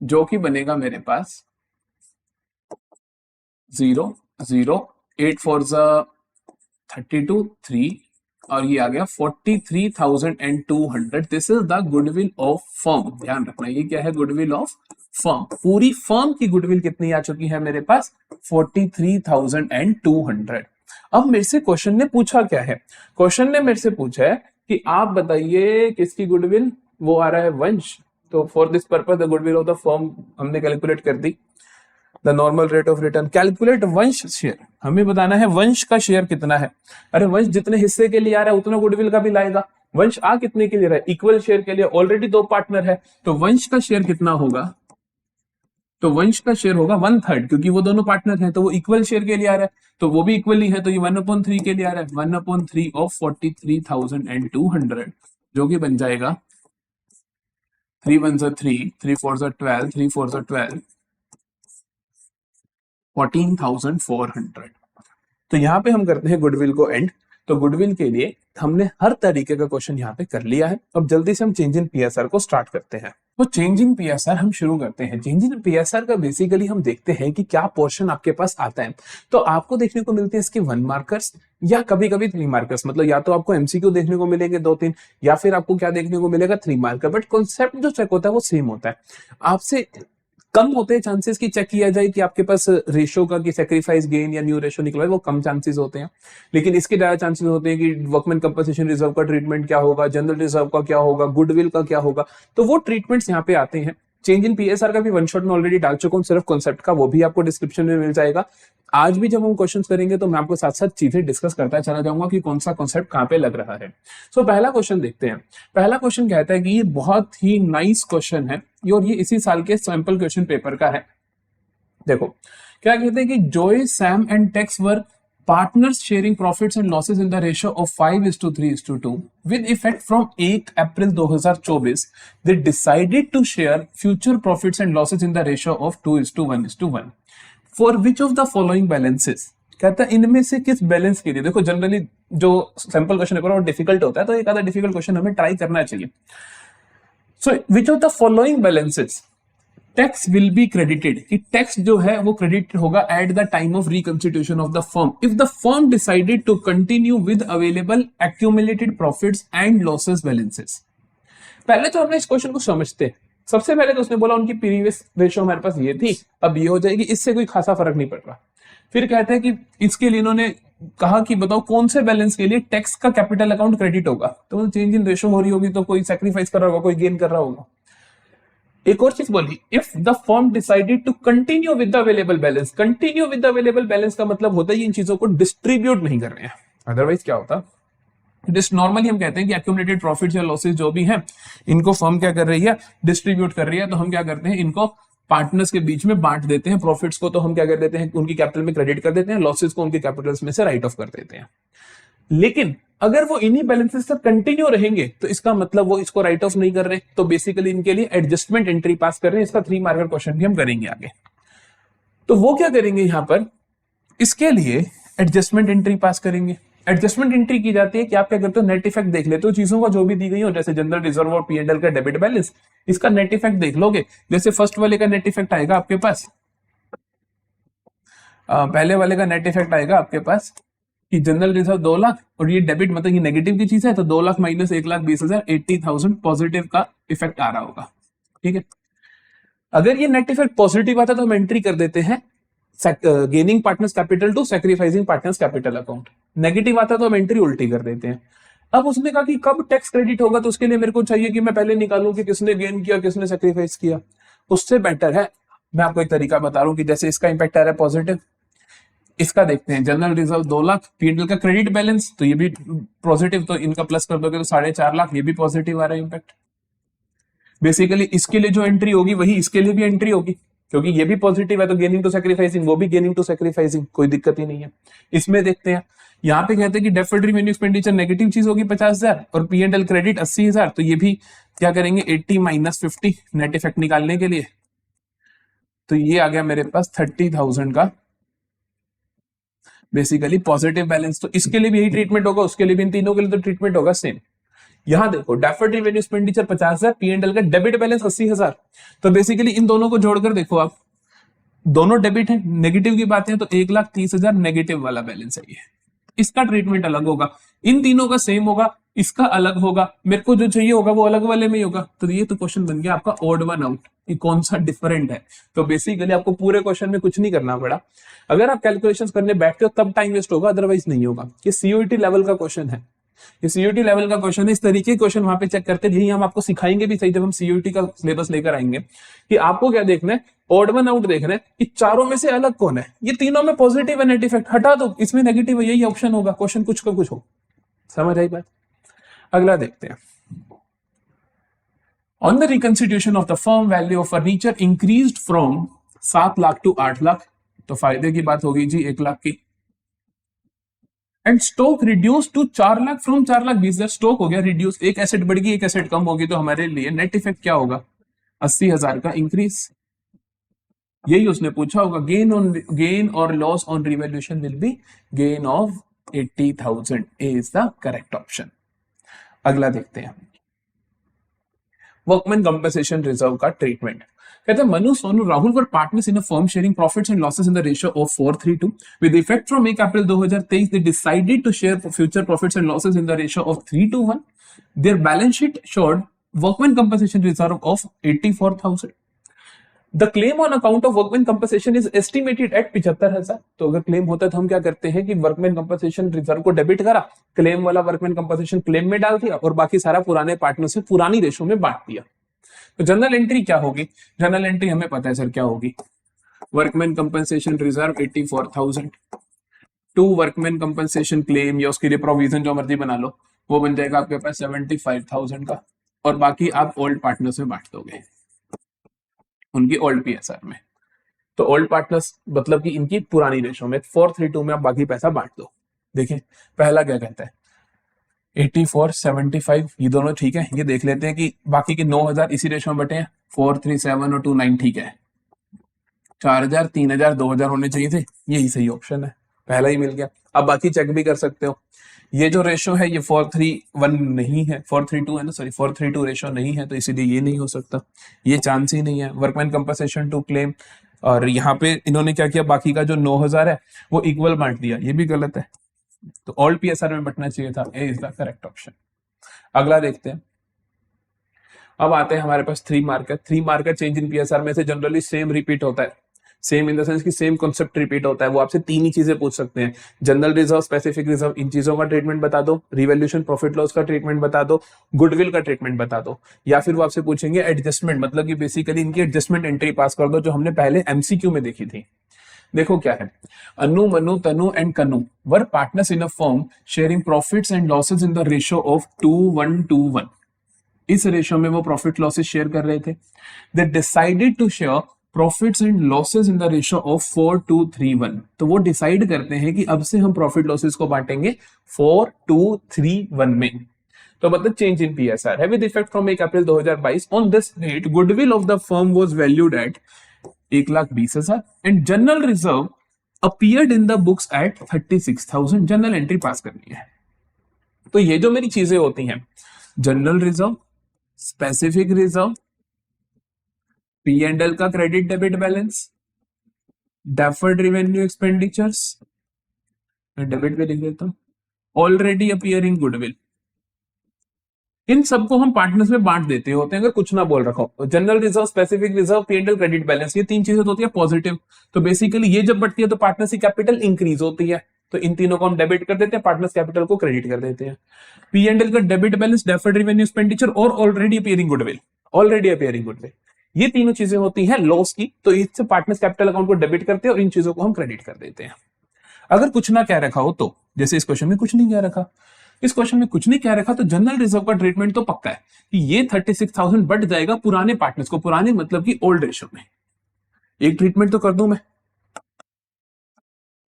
जो कि बनेगा मेरे पास 0, 0, 8 4 32, 3 और ये आ गया 43,200। This is the goodwill of firm. ध्यान रखना ये क्या है? Goodwill of firm. पूरी फर्म की गुडविल कितनी आ चुकी है मेरे पास? 43,200। अब मेरे से क्वेश्चन ने पूछा क्या है? क्वेश्चन ने मेरे से पूछा है कि आप बताइए किसकी गुडविल, वो आ रहा है वंश। तो for this purpose the goodwill of the firm हमने कैलकुलेट कर दी। The normal rate of return, calculate Vansh share, हमें बताना है वंश का शेयर कितना है। अरे वंश जितने हिस्से के लिए आ रहा है उतना गुडविल का भी लाएगा। वंश आ कितने के लिए रहा है? इक्वल शेयर के लिए। ऑलरेडी 2 पार्टनर है, तो वंश का शेयर कितना होगा? तो वंश का शेयर होगा 1/3, क्योंकि वो दोनों पार्टनर हैं तो वो इक्वल शेयर के लिए आ रहा है, तो वो भी इक्वली है, तो ये 1/3 के लिए आ रहा है। 1/3 ऑफ 43,200, जो कि बन जाएगा 3 1 3, 3 4 12, 3 4 12, 14,400। तो यहाँ पे हम करते हैं गुडविल को एंड। तो गुडविल के लिए हमने हर तरीके का क्वेश्चन यहाँ पे कर लिया है। अब जल्दी से हम चेंज इन पीएसआर को स्टार्ट करते हैं। तो चेंज इन पीएसआर हम शुरू करते हैं। चेंज इन पीएसआर का बेसिकली हम देखते हैं कि क्या पोर्शन आपके पास आता है। तो आपको देखने को मिलते हैं इसके 1 मार्कर्स या कभी कभी 3 मार्कर्स, मतलब या तो आपको एमसीक्यू देखने को मिलेंगे 2-3 या फिर आपको क्या देखने को मिलेगा 3 मार्कर, बट कॉन्सेप्ट जो चेक होता है वो सेम होता है। आपसे कम होते हैं चांसेस कि चेक किया जाए कि आपके पास रेशो का, कि सेक्रीफाइस गेन या न्यू रेशो निकला है, वो कम चांसेस होते हैं। लेकिन इसके ज्यादा चांसेस होते हैं कि वर्कमैन कंपनसेशन रिजर्व का ट्रीटमेंट क्या होगा, जनरल रिजर्व का क्या होगा, गुडविल का क्या होगा, तो वो ट्रीटमेंट्स यहाँ पे आते हैं। चेंज इन पीएसआर का भी वन शॉट में ऑलरेडी डाल चुका हूँ, सिर्फ कॉन्सेप्ट का, वो भी आपको डिस्क्रिप्शन में मिल जाएगा। आज भी जब हम क्वेश्चन करेंगे तो मैं आपको साथ साथ चीजें डिस्कस करता चला जाऊंगा कि कौन सा कॉन्सेप्ट कहाँ पे लग रहा है। सो पहला क्वेश्चन देखते हैं। पहला क्वेश्चन कहता है कि ये बहुत ही नाइस क्वेश्चन है और ये इसी साल के सैंपल क्वेश्चन पेपर का है। देखो क्या कहते हैं कि Joy, Sam and Tex were partners sharing profits and losses in the ratio of 5:3:2 with effect from 8 April 2024 they decided to share future profits and losses in the ratio of 2:1:1 for which of the following balances। कहता है इनमें से किस balance के लिए। देखो generally जो sample question है वो डिफिकल्ट होता है, तो एक आधा डिफिकल्ट क्वेश्चन हमें ट्राई करना चाहिए। So which of the following balances tax will be credited, कि टैक्स जो है वो क्रेडिट होगा at the time of reconstitution of the firm if the firm decided to continue with available accumulated profits and losses balances. पहले तो हमने इस question को समझते हैं। सबसे पहले तो उसने बोला उनकी प्रीवियस रेशो हमारे पास ये थी, अब ये हो जाएगी, इससे कोई खासा फर्क नहीं पड़ रहा। फिर कहते हैं कि इसके लिए इन्होंने कहा कि बताओ कौन से बैलेंस के लिए टैक्स का कैपिटल अकाउंट क्रेडिट होगा। तो चेंज इन रेशो हो रही होगी तो कोई सैक्रिफाइस कर रहा होगा, कोई गेन कर रहा होगा। एक और चीज बोली, if the firm decided to continue with the available balance. Continue with the available balance का मतलब होता है इन चीजों को डिस्ट्रीब्यूट नहीं कर रहे हैं। अदरवाइज क्या होता, जिस नॉर्मली हम कहते हैं कि एक्यूमुलेटेड प्रॉफिट्स या लॉसेस जो भी हैं इनको फर्म क्या कर रही है, डिस्ट्रीब्यूट कर रही है। तो हम क्या करते हैं, इनको पार्टनर्स के बीच में बांट देते हैं। प्रॉफिट्स को तो हम क्या कर देते हैं, उनकी कैपिटल में क्रेडिट कर देते हैं, लॉसेस को उनके कैपिटल्स में से राइट ऑफ कर देते हैं। लेकिन अगर वो इन्हीं बैलेंसेस तक कंटिन्यू रहेंगे तो इसका मतलब वो इसको राइट ऑफ नहीं कर रहे, तो बेसिकली इनके लिए एडजस्टमेंट एंट्री पास कर रहे हैं। इसका 3 मार्कर क्वेश्चन भी हम करेंगे आगे। तो वो क्या करेंगे यहां पर, इसके लिए एडजस्टमेंट एंट्री पास करेंगे। एडजस्टमेंट एंट्री की जाती है कि आप क्या करते हो, नेट इफेक्ट देख लेते हो चीजों का जो भी दी गई हो, जैसे जनरल रिजर्व और पी&एल का डेबिट बैलेंस, इसका नेट इफेक्ट देख लोगे। जैसे फर्स्ट वाले का नेट इफेक्ट आएगा आपके पास, पहले वाले का नेट इफेक्ट आएगा आपके पास कि जनरल रिजर्व 2 लाख और ये डेबिट मतलब ये नेगेटिव की चीज है, तो 2 लाख माइनस 1,20,000 80,000 पॉजिटिव का इफेक्ट आ रहा होगा। ठीक है, अगर ये नेट इफेक्ट पॉजिटिव आता तो हम एंट्री कर देते हैं gaining partners capital to sacrificing partners capital account. Negative आता तो हम एंट्री उल्टी कर देते हैं। अब उसने कहा कि कब टैक्स क्रेडिट होगा, तो उसके लिए मेरे को चाहिए कि मैं पहले निकालूं कि किसने गेन किया किसने सैक्रिफाइस किया। उससे बेटर है मैं आपको एक तरीका बता रहा हूं कि जैसे इसका इंपैक्ट आ रहा है पॉजिटिव, इसका देखते हैं जनरल रिजर्व 2 लाख, पी&एल का क्रेडिट बैलेंस तो ये भी पॉजिटिव, तो इनका प्लस कर दोगे तो 4.5 लाख, ये भी पॉजिटिव आ रहा है इंपैक्ट। बेसिकली इसके लिए जो एंट्री होगी वही इसके लिए भी एंट्री होगी, क्योंकि ये भी पॉजिटिव है तो गेनिंग टू सैक्रिफाइसिंग, वो भी गेनिंग टू सैक्रिफाइसिंग, कोई दिक्कत ही नहीं है। इसमें देखते हैं, यहाँ पे कहते हैं कि डेफर्ड रेवेन्यू एक्सपेंडिचर नेगेटिव चीज होगी 50,000 और पी&एल क्रेडिट 80,000, तो ये भी क्या करेंगे 80 माइनस 50 नेट इफेक्ट निकालने के लिए, तो ये आ गया मेरे पास 30,000 का बेसिकली पॉजिटिव बैलेंस। तो इसके लिए भी यही ट्रीटमेंट होगा, उसके लिए भी, इन तीनों के लिए तो ट्रीटमेंट होगा सेम। यहां देखो डेफर्ड रेवेन्यू एक्सपेंडिचर 50,000, पी&एल का डेबिट बैलेंस 80,000, तो बेसिकली इन दोनों को जोड़कर देखो आप, दोनों डेबिट है, नेगेटिव की बात है तो 1,30,000 नेगेटिव वाला बैलेंस है ये। इसका ट्रीटमेंट अलग होगा, इन तीनों का सेम होगा, इसका अलग होगा, मेरे को जो चाहिए होगा वो अलग वाले में ही होगा। तो ये तो क्वेश्चन बन गया आपका ऑड वन आउट, कि कौन सा डिफरेंट है। तो बेसिकली आपको पूरे क्वेश्चन में कुछ नहीं करना पड़ा। अगर आप कैलकुलेशंस करने बैठते हो तब टाइम वेस्ट होगा, अदरवाइज नहीं होगा। ये सीयूईटी लेवल का क्वेश्चन है, ये सीयूईटी लेवल का क्वेश्चन है। इस तरीके के क्वेश्चन वहां पे चेक करते हैं, यही हम आपको सिखाएंगे भी सही जब हम सीयूईटी का सिलेबस लेकर आएंगे, कि आपको क्या देखना है, ऑड वन आउट देखना है कि चारों में से अलग कौन है। ये तीनों में पॉजिटिव है, नेट इफेक्ट हटा दो, इसमें नेगेटिव है, यही ऑप्शन होगा। क्वेश्चन कुछ का कुछ हो, समझ आई बात। अगला देखते हैं, on the reconstitution of the firm value of furniture increased from 7 lakh to 8 lakh, तो फायदे की बात होगी जी 1 लाख की। And stock reduce to 4 lakh from 4,20,000, stock हो गया रिड्यूस, एक एसेट बढ़ गई एक एसेट कम होगी, तो हमारे लिए नेट इफेक्ट क्या होगा 80,000 का इंक्रीज। यही उसने पूछा होगा, गेन और loss on revaluation will be gain of 80,000 is the correct option. अगला देखते हैं, वर्कमैन कंपनसेशन रिजर्व का ट्रीटमेंट। कहते हैं Manu Sonu Rahul were partners in a firm sharing profits and losses in the ratio of 4:3:2 with effect from 1 April 2023 they decided to share future profits and losses in the ratio of 3:1। Their balance sheet showed workman compensation reserve of 84,000। The claim on account of workman compensation is estimated at 75,000। तो अगर claim होता है तो हम क्या करते हैं कि वर्कमैन कंपनसेशन रिजर्व को डेबिट करा, क्लेम वाला वर्कमैन कंपनसेशन क्लेम में डाल दिया और बाकी सारा पुराने पार्टनर से पुरानी रेशो में बांट दिया। तो जनरल एंट्री क्या होगी, जनरल एंट्री हमें पता है सर क्या होगी, workman compensation reserve 84,000 to workman compensation claim या उसके लिए प्रोविजन जो मर्जी बना लो, वो बन जाएगा आपके पास 75,000 का, और बाकी आप ओल्ड पार्टनर्स में बांट दोगे उनकी ओल्ड पीएसआर में। तो ओल्ड पार्टनर्स मतलब कि इनकी पुरानी रेशो में 4:3:2 में आप बाकी पैसा बांट दो। देखिए पहला क्या कहता है 84, 75 ये दोनों ठीक है, ये देख लेते हैं कि बाकी के 9,000 इसी रेशो में बटे हैं, 4, 3, 7 और 2, 9 ठीक है, 4,000, 3,000, 2,000 होने चाहिए थे, यही सही ऑप्शन है, पहला ही मिल गया। अब बाकी चेक भी कर सकते हो, ये जो रेशो है ये 4:3:1 नहीं है, 4:3:2 है ना, सॉरी 4:3:2 रेशो नहीं है, तो इसीलिए ये नहीं हो सकता, ये चांस ही नहीं है। वर्कमैन कंपनसेशन टू क्लेम, और यहाँ पे इन्होंने क्या किया, बाकी का जो 9,000 है वो इक्वल बांट दिया, ये भी गलत है, तो ऑल पीएसआर में बटना चाहिए था, ए इज द करेक्ट ऑप्शन। अगला देखते हैं, अब आते हैं हमारे पास 3 marker. 3 marker change in PSR में से जनरली सेम रिपीट होता है, सेम इन द सेंस कि सेम कॉन्सेप्ट रिपीट होता है, वो आपसे तीन ही चीजें पूछ सकते हैं, जनरल रिजर्व, स्पेसिफिक रिजर्व, इन चीजों का ट्रीटमेंट बता दो, रिवैल्यूएशन प्रॉफिट लॉस का ट्रीटमेंट बता दो, गुडविल का ट्रीटमेंट बता दो, या फिर वो आपसे पूछेंगे एडजस्टमेंट, मतलब कि बेसिकली इनकी एडजस्टमेंट एंट्री पास कर दो, जो हमने पहले एमसीक्यू में देखी थी। देखो क्या है, अनु, मनु, तनु एंड कनु वर partners in a firm sharing profits and losses in the ratio of 2:1. इस रेशियो में वो प्रॉफिट लॉसेस शेयर कर रहे थे। They decided to share profits and losses in the ratio of 4:2:3:1. तो वो डिसाइड करते हैं कि अब से हम प्रॉफिट लॉसेस को बांटेंगे 4:2:3:1 में। तो मतलब चेंज इन पीएसआर है with effect from 1 April 2022। On this date goodwill of the firm was valued at 1,20,000 and general reserve appeared in the books at 36,000। Journal entry pass करनी है। तो ये जो मेरी चीजें होती हैं, general reserve, specific reserve, P and L का credit debit balance, deferred revenue expenditures, debit पे लिख देता हूं, ऑलरेडी अपीयरिंग गुडविल, इन सबको हम पार्टनर्स में बांट देते होते हैं अगर कुछ ना बोल रखा हो। General reserve, specific reserve, P and L, credit balance, ये तीन चीजें होती है पॉजिटिव। तो बेसिकली ये जब बढ़ती है तो पार्टनर्स की कैपिटल इंक्रीज होती है, तो इन तीनों को हम डेबिट कर देते हैं, पार्टनर्स कैपिटल को क्रेडिट कर देते हैं। पी एंड एल का debit balance, deferred revenue expenditure और already appearing goodwill, already appearing goodwill, ये तीनों चीजें होती हैं लॉस की। तो इससे पार्टनर्स कैपिटल अकाउंट को डेबिट करते हैं और इन चीजों को हम क्रेडिट कर देते हैं। अगर कुछ ना क्या रखा हो तो, जैसे इस क्वेश्चन में कुछ नहीं क्या रखा, इस क्वेश्चन में कुछ नहीं क्या रखा, तो जनरल रिजर्व का ट्रीटमेंट तो पक्का है कि ये 36,000 बढ़ जाएगा पुराने पार्टनर्स को, पुराने मतलब कि ओल्ड रेशियो में। एक ट्रीटमेंट तो कर दूं मैं,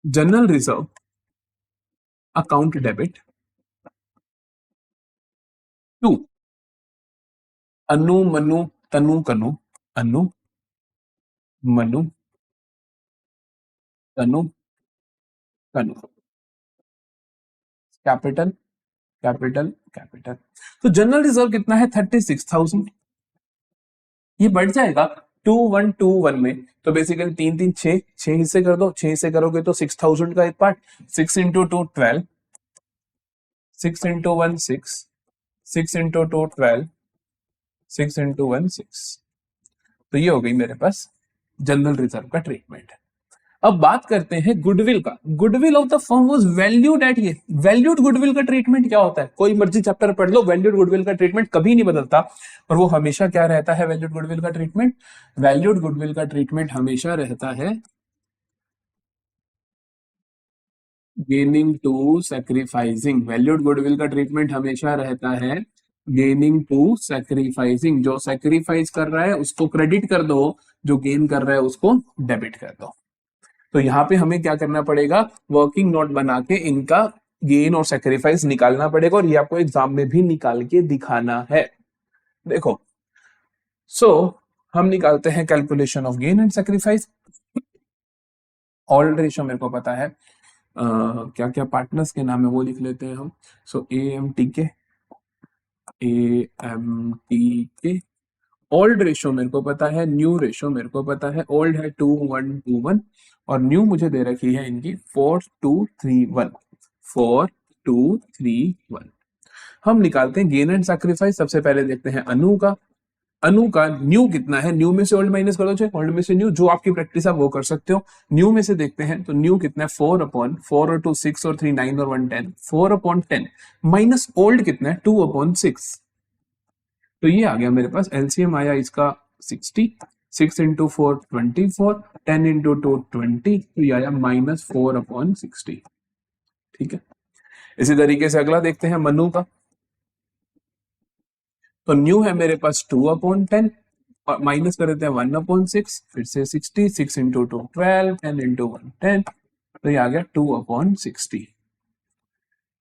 general reserve account debit to Anu, Manu, Tanu, Kanu, Anu, Manu, Tanu, Kanu, capital, capital, capital. तो जनरल रिजर्व कितना है, 36,000। ये बढ़ जाएगा 2:1:2:1 में। तो बेसिकली 3 3 6 6 हिस्से कर दो, 6 हिस्से करोगे तो 6,000 का एक part, 6 into 2 12, 6 into 1 6, 6 into 2 12, 6 into 1 6। तो ये हो गई मेरे पास जनरल रिजर्व का ट्रीटमेंट। अब बात करते हैं गुडविल का। Goodwill of the firm was valued eight, ये वैल्यूड गुडविल का ट्रीटमेंट क्या होता है, कोई मर्जी चैप्टर पढ़ लो, वैल्यूड गुडविल का ट्रीटमेंट कभी नहीं बदलता और वो हमेशा क्या रहता है, वैल्यूड गुडविल का ट्रीटमेंट, वैल्यूड गुडविल का ट्रीटमेंट हमेशा रहता है gaining to sacrificing. Valued goodwill का ट्रीटमेंट हमेशा रहता है गेनिंग टू सैक्रिफाइसिंग। जो सैक्रिफाइस कर रहा है उसको क्रेडिट कर दो, जो गेन कर रहा है उसको डेबिट कर दो। तो यहाँ पे हमें क्या करना पड़ेगा, वर्किंग नोट बना के इनका गेन और सैक्रिफाइस निकालना पड़ेगा और ये आपको एग्जाम में भी निकाल के दिखाना है। देखो, हम निकालते हैं calculation of gain and sacrifice. All ratio मेरे को पता है, क्या क्या पार्टनर्स के नाम है वो लिख लेते हैं हम। AMTK ओल्ड रेशियो मेरे को पता है, न्यू रेशियो मेरे को पता है। ओल्ड है 2:1:2:1 और न्यू मुझे दे रखी है इनकी 4:2:3:1, 4:2:3:1। हम निकालते हैं गेन एंड सैक्रिफाइस। सबसे पहले देखते हैं अनु का। अनु का न्यू कितना है, न्यू में से ओल्ड माइनस कर दो, चाहे ओल्ड में से न्यू, जो आपकी प्रैक्टिस है वो कर सकते हो। न्यू में से देखते हैं तो न्यू कितना है, 4/4 और 2 6 और 3 9 और 1 10, 4/10 माइनस ओल्ड कितना है 2/6। तो ये आ गया मेरे पास, एलसीएम आया इसका 60, 6 इंटू 4 24, 10 इंटू 2 20, तो ये आया -4/60। ठीक है, इसी तरीके से अगला देखते हैं मनु का। तो न्यू है मेरे पास 2/10 और माइनस कर देते हैं 1/6, फिर से 60, 6 इंटू 2 12, 10 इंटू 1 10, तो ये आ गया 2/60।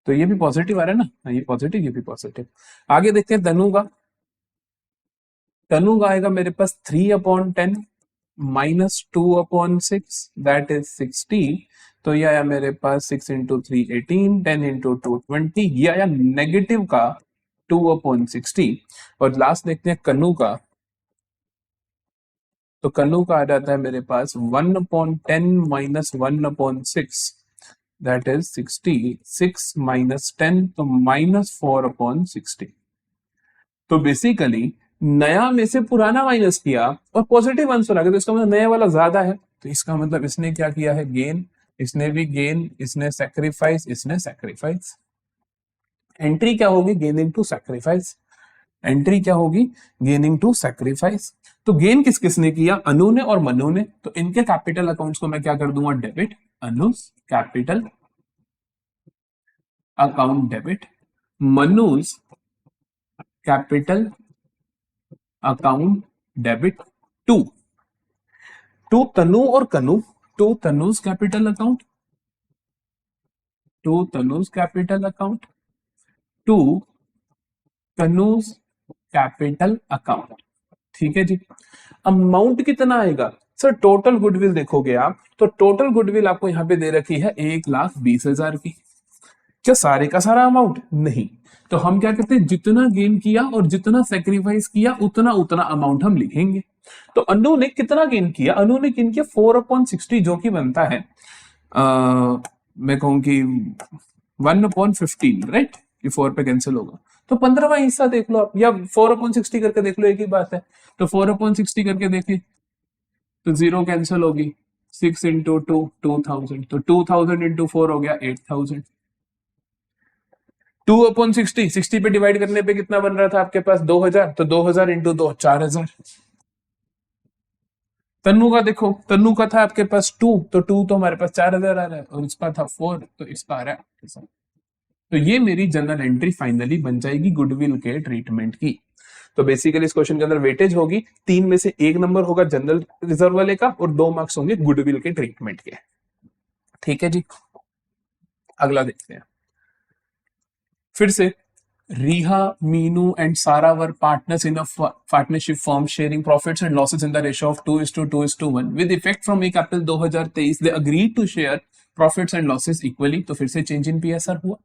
तो ये भी पॉजिटिव आ रहा है ना, ये पॉजिटिव, ये भी पॉजिटिव। आगे देखते हैं तनु का। तनु का आएगा मेरे पास 3/10 माइनस 2/6, दैट इज 60। तो ये आया मेरे पास 6 इंटू 3 18, 10 इंटू 2 20, ये आया नेगेटिव का 2/60। और लास्ट देखते हैं कनु का। तो कनु का आ जाता है मेरे पास 1/10 माइनस 1/6, दैट इज 60, 6 माइनस 10, तो -4/60। तो बेसिकली नया में से पुराना माइनस किया और पॉजिटिव आंसर आ गया, तो इसका मतलब नया वाला ज्यादा है। तो इसका मतलब इसने क्या किया है, गेन, इसने भी गेन, इसने सैक्रिफाइस, इसने सैक्रिफाइस। एंट्री क्या होगी, गेनिंग टू सैक्रिफाइस। एंट्री क्या होगी, गेनिंग टू सैक्रिफाइस। तो गेन किस किसने किया, अनु ने और मनु ने, तो इनके कैपिटल अकाउंट्स को मैं क्या कर दूंगा, debit, Anu capital account debit, Manu's capital account debit to Tanu और Kanu, to Tanu's capital account, to Tanu's capital account, to Tanu's capital account. ठीक है जी। अमाउंट कितना आएगा सर, टोटल गुडविल देखोगे आप तो टोटल गुडविल आपको यहां पे दे रखी है 1,20,000 की। क्या सारे का सारा अमाउंट नहीं, तो हम क्या करते हैं, जितना गेन किया और जितना सेक्रीफाइस किया उतना उतना अमाउंट हम लिखेंगे। तो अनु ने कितना गेन किया, अनु ने गेन किया 4/60 जो कि बनता है मैं कहूं कि 1/15, राइट, कि 4 पे कैंसिल होगा तो 15वां हिस्सा देख लो आप, या 4/60 करके देख लो, एक ही बात है। तो 4/60 करके देखें तो 0 कैंसिल होगी, 6 इंटू 2 2000, तो 2000 इंटू 4 हो गया 8000। 2/60, 60 पे डिवाइड करने पे कितना बन रहा था आपके पास, 2000, तो 2000 इंटू 2 4000। तन्नू का देखो, तन्नू का था आपके पास 2, तो 2 तो हमारे पास 4000 आ रहा है, और इसका था 4, तो इसका आ रहा है। तो ये मेरी जनरल एंट्री फाइनली बन जाएगी गुडविल के ट्रीटमेंट की। तो बेसिकली इस क्वेश्चन के अंदर वेटेज होगी 3 में से 1 नंबर होगा जनरल रिजर्व वाले का, और 2 मार्क्स होंगे गुडविल के ट्रीटमेंट के। ठीक है जी, अगला देखते हैं। फिर से, Riha, Meenu and Sara were partners in a partnership firm sharing profits and losses in the ratio of 2:2:1. With effect from 1 April 2023, they agreed to share profits and losses equally. तो फिर से change in PSR हुआ.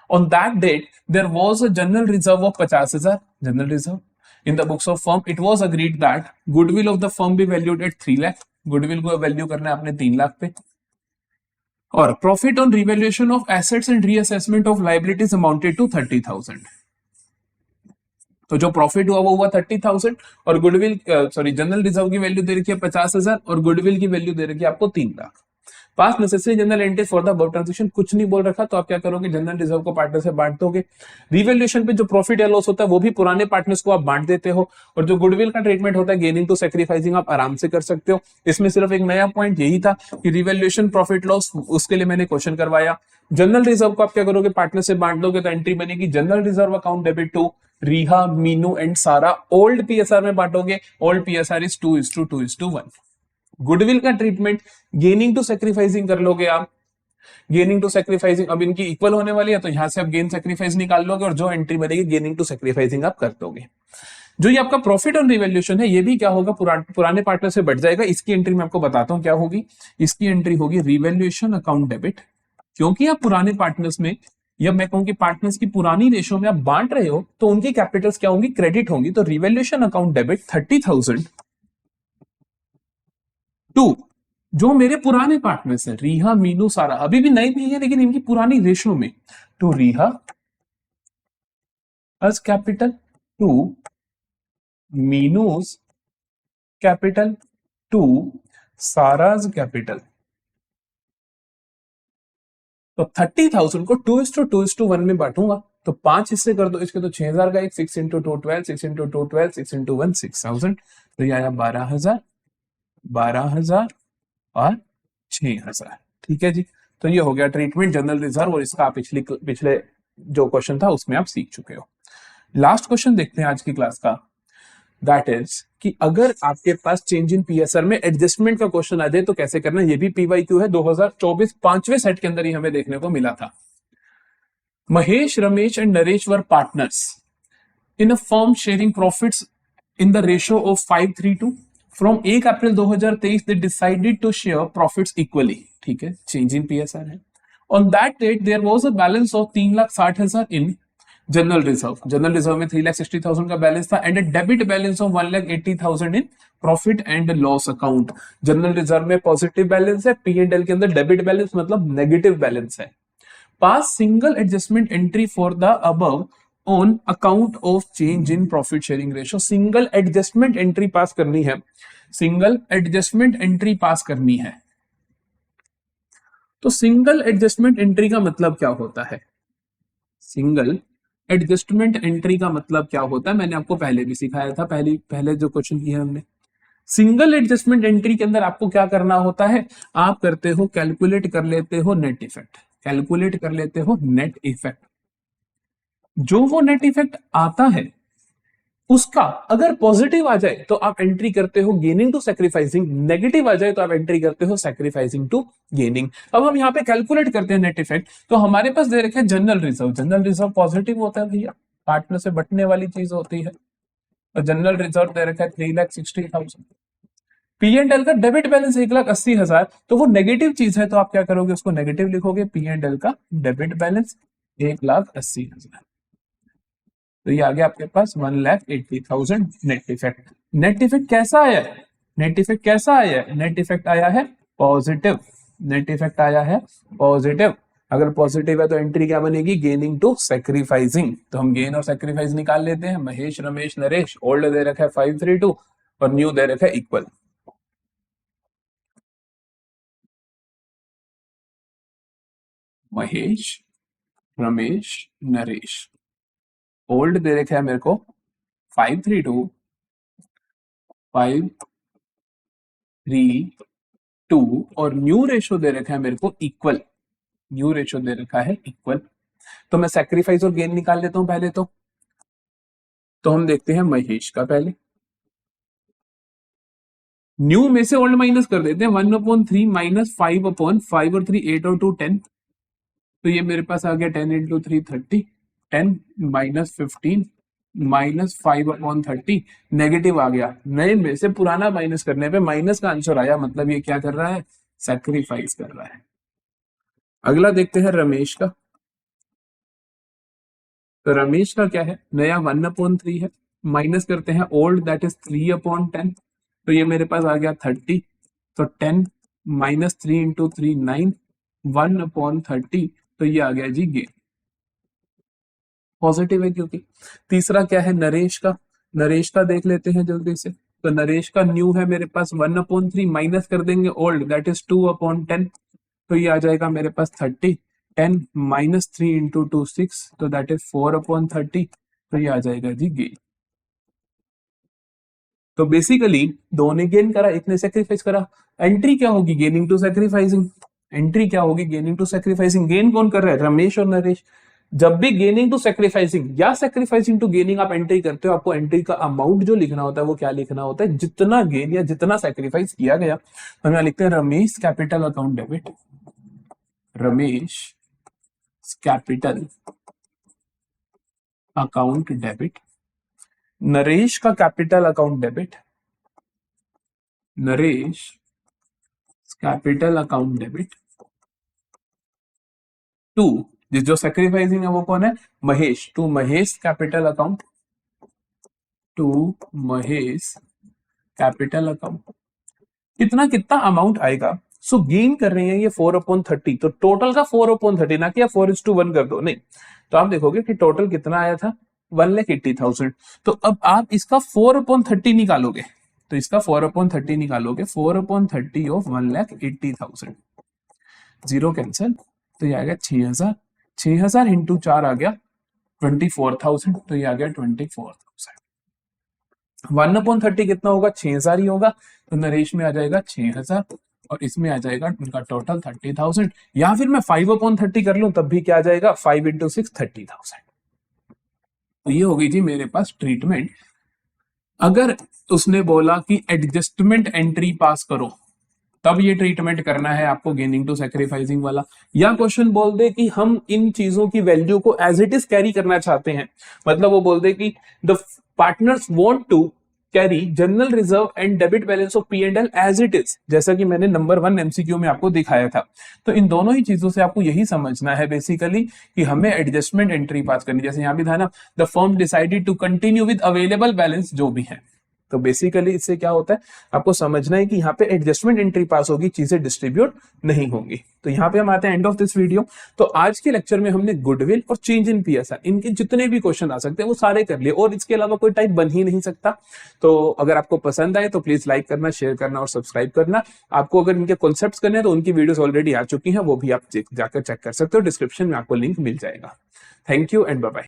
On that date, there was a general reserve of 50,000. General reserve. In the books of firm, it was agreed that goodwill of the firm be valued at 3 lakh. Goodwill को value करना है आपने 3 लाख पे, और profit on revaluation of assets and reassessment of liabilities amounted to 30,000। तो जो profit हुआ वो हुआ 30,000, और गुडविल जनरल रिजर्व की वैल्यू दे रखी है 50,000, और गुडविल की वैल्यू दे रखी है आपको 3 लाख। पास necessary general entry for the above transaction कुछ नहीं बोल रखा, तो आप क्या करोगे, जनरल रिजर्व को पार्टनर से बांट दोगे। रिवैल्यूएशन पे जो प्रॉफिट या लॉस होता है वो भी पुराने पार्टनर्स को आप बांट देते हो, और जो गुडविल का ट्रीटमेंट होता है गेनिंग टू सैक्रिफाइसिंग आप आराम से कर सकते हो। इसमें सिर्फ एक नया पॉइंट यही था कि रिवैल्यूएशन प्रॉफिट लॉस, उसके लिए मैंने क्वेश्चन करवाया। जनरल रिजर्व को आप क्या करोगे, पार्टनर से बांट दोगे, तो एंट्री बनेगी general reserve account debit to Riha, Meenu and Sara. Old PSR में बांटोगे, ओल्ड पीएसआर इज 2:2:1। गुडविल का ट्रीटमेंट गेनिंग टू सैक्रिफाइसिंग कर लोगे आप, गेनिंग टू सैक्रिफाइसिंग अब इनकी इक्वल होने वाली है, तो यहां से आप गेन सैक्रिफाइस निकाल लोगे, और जो एंट्री बनेगी गेनिंग टू सैक्रिफाइसिंग आप कर दोगे। जो ये आपका प्रॉफिट ऑन रिवैल्यूएशन है, ये भी क्या होगा, पुराने पार्टनर से बढ़ जाएगा। इसकी एंट्री मैं आपको बताता हूं क्या होगी। इसकी एंट्री होगी रिवैल्यूएशन अकाउंट डेबिट, क्योंकि आप पुराने पार्टनर्स में, या मैं कहूं कि पार्टनर्स की पुरानी रेशो में आप बांट रहे हो, तो उनकी कैपिटल्स क्या होंगी, क्रेडिट होंगी। तो रिवैल्यूएशन अकाउंट डेबिट 30,000 टू जो मेरे पुराने पार्टनर्स हैं, रिहा, मीनू, सारा, अभी भी नए नहीं है लेकिन इनकी पुरानी रेशो में, to Riha's capital, to Meenu's capital, to Sara's capital. तो 30,000 को 2:2:1 में बांटूंगा, तो 5 हिस्से कर दो इसके, तो 6,000 का एक, 6 इंटू 2 12, 6 इंटू 2 12, 6 इंटू 1 6,000, तो ये आया 12,000, 12,000 और 6,000। ठीक है जी, तो ये हो गया ट्रीटमेंट जनरल रिजर्व, और इसका पिछले जो क्वेश्चन था उसमें आप सीख चुके हो। लास्ट क्वेश्चन देखते हैं आज की क्लास का, दैट इज कि अगर आपके पास चेंज इन पीएसआर में एडजस्टमेंट का क्वेश्चन आ जाए तो कैसे करना। ये भी पीवाईक्यू है, 2024 5वें सेट के अंदर ही हमें देखने को मिला था। Mahesh, Ramesh and Naresh were partners in a firm sharing profits in the ratio of 5:3:2। From 1 April 2023 they decided to share profits equally. ठीक है, चेंज इन पीएसआर है। On that date there was a balance of 3,60,000 in general reserve. General reserve में 3,60,000 का balance था, and a debit balance of 1,80,000 in profit and loss account. General reserve में positive balance है, P&L के अंदर debit balance मतलब negative balance है। Pass single adjustment entry for the above on account of change in profit sharing ratio. Single adjustment entry pass करनी है, single adjustment entry pass करनी है। तो सिंगल एडजस्टमेंट एंट्री का मतलब क्या होता है? सिंगल एडजस्टमेंट एंट्री का मतलब क्या होता है, मैंने आपको पहले भी सिखाया था, पहले जो क्वेश्चन किया हमने। सिंगल एडजस्टमेंट एंट्री के अंदर आपको क्या करना होता है, आप करते हो कैलकुलेट कर लेते हो नेट इफेक्ट, कैलकुलेट कर लेते हो नेट इफेक्ट। जो वो नेट इफेक्ट आता है उसका अगर पॉजिटिव आ जाए तो आप एंट्री करते हो गेनिंग टू सैक्रिफाइसिंग, नेगेटिव आ जाए तो आप एंट्री करते हो सैक्रिफाइसिंग टू गेनिंग। अब हम यहाँ पे कैलकुलेट करते हैं नेट इफेक्ट, तो हमारे पास दे रखे general reserve, general reserve positive होता है भैया, पार्टनर से बटने वाली चीज होती है। तो जनरल रिजर्व दे रखा है 3,60,000। पी एंड एल का डेबिट बैलेंस 1,80,000, तो वो नेगेटिव चीज है, तो आप क्या करोगे, उसको नेगेटिव लिखोगे। पी एंड एल का डेबिट बैलेंस 1,80,000, तो ये आ गया आपके पास 1,80,000 नेट इफेक्ट। नेट इफेक्ट कैसा आया है, नेट इफेक्ट कैसा आया है, नेट इफेक्ट आया है पॉजिटिव, नेट इफेक्ट आया है पॉजिटिव। अगर पॉजिटिव है तो एंट्री क्या बनेगी, गेनिंग टू सैक्रिफाइसिंग। तो हम गेन और सैक्रिफाइस निकाल लेते हैं। महेश, रमेश, नरेश, ओल्ड दे रखा है 532 और न्यू दे रखा है equal. Mahesh, Ramesh, Naresh, old they रखा है मेरे को 532 532 और न्यू रेशो दे रखा है मेरे को इक्वल, न्यू रेशो दे रखा है इक्वल। तो मैं सैक्रिफाइस और गेन निकाल लेता हूं पहले। तो हम देखते हैं महेश का पहले, न्यू में से ओल्ड माइनस कर देते हैं, 1/3 माइनस 5/5 और 3 8 और 2 10, तो ये मेरे पास आ गया 10 इंटू 3 30, 10 माइनस 15 माइनस 5/30, नेगेटिव आ गया। नए में से पुराना माइनस करने पे माइनस का आंसर आया, मतलब ये क्या कर रहा है, सैक्रिफाइस कर रहा है। अगला देखते हैं रमेश का। तो रमेश का क्या है, नया 1/3 है, माइनस करते हैं ओल्ड दैट इज 3/10, तो ये मेरे पास आ गया 30, तो 10 माइनस 3 इंटू 3 9, 1/30, तो ये आ गया जी गेन, पॉजिटिव है क्योंकि। तीसरा क्या है नरेश का, नरेश का देख लेते हैं जल्दी से। तो नरेश का न्यू है मेरे पास 1/3, माइनस कर देंगे ओल्ड दैट इज 2/10, तो ये आ जाएगा मेरे पास 30, 10 माइनस 3 इंटू 2 6, तो दैट इज 4/30, तो ये आ जाएगा जी गेन। तो बेसिकली दो ने गेन करा, एक ने सेक्रीफाइस करा। एंट्री क्या होगी, गेनिंग टू सेक्रीफाइसिंग, एंट्री क्या होगी, गेनिंग टू सेक्रीफाइसिंग। गेन कौन कर रहा है, रमेश और नरेश। जब भी गेनिंग टू सेक्रीफाइसिंग या सेक्रीफाइसिंग टू गेनिंग आप एंट्री करते हो, आपको एंट्री का अमाउंट जो लिखना होता है वो क्या लिखना होता है, जितना गेन या जितना सेक्रीफाइस किया गया। हम यहां लिखते हैं Ramesh capital account debit, Ramesh capital account debit, Naresh का capital account debit, Naresh capital account debit to, जो सेक्रीफाइसिंग है वो कौन है, Mahesh, to Mahesh capital account, to Mahesh capital account. कितना कितना अमाउंट आएगा, सो गेन कर रहे हैं ये 4/30, तो टोटल का 4/30, ना कि 4:1 कर दो, नहीं। तो आप देखोगे कि टोटल कितना आया था, 1,80,000। तो अब आप इसका 4/30 निकालोगे, तो इसका 4/30 निकालोगे, 4/30 ऑफ 1,80,000, जीरो कैंसिल, तो ये आ गया 6,000, 6,000 इंटू 4 आ गया 24,000, तो ये आ गया 24,000। 1/30 कितना होगा, 6,000 ही होगा, तो नरेश में आ जाएगा 6,000 और इसमें आ जाएगा उनका टोटल 30,000। या फिर मैं 5/30 कर लूं तब भी क्या आ जाएगा, 5 इंटू 6 30,000। तो ये हो गई थी मेरे पास ट्रीटमेंट। अगर उसने बोला कि एडजस्टमेंट एंट्री पास करो, तब ये ट्रीटमेंट करना है आपको, गेनिंग टू सैक्रिफाइसिंग वाला। या क्वेश्चन बोल दे कि हम इन चीजों की वैल्यू को एज इट इज कैरी करना चाहते हैं, मतलब वो बोल दे कि the partners want to carry general reserve and debit balance of P and L as it is, जैसा कि मैंने नंबर 1 एमसीक्यू में आपको दिखाया था। तो इन दोनों ही चीजों से आपको यही समझना है बेसिकली कि हमें एडजस्टमेंट एंट्री पास करनी, जैसे यहां भी था ना, the firm decided to continue with available balance, जो भी है तो बेसिकली इससे क्या होता है, आपको समझना है कि यहाँ पे एडजस्टमेंट एंट्री पास होगी, चीजें डिस्ट्रीब्यूट नहीं होंगी। तो यहाँ पे हम आते हैं एंड ऑफ दिस वीडियो। तो आज के लेक्चर में हमने गुडविल और चेंज इन पीएसआर इनके जितने भी क्वेश्चन आ सकते हैं वो सारे कर लिए, और इसके अलावा कोई टाइप बन ही नहीं सकता। तो अगर आपको पसंद आए तो प्लीज लाइक करना, शेयर करना और सब्सक्राइब करना। आपको अगर इनके कॉन्सेप्ट्स करने हैं तो उनकी वीडियोस ऑलरेडी आ चुकी हैं, वो भी आप जाकर चेक कर सकते हो, डिस्क्रिप्शन में आपको लिंक मिल जाएगा। Thank you and bye bye.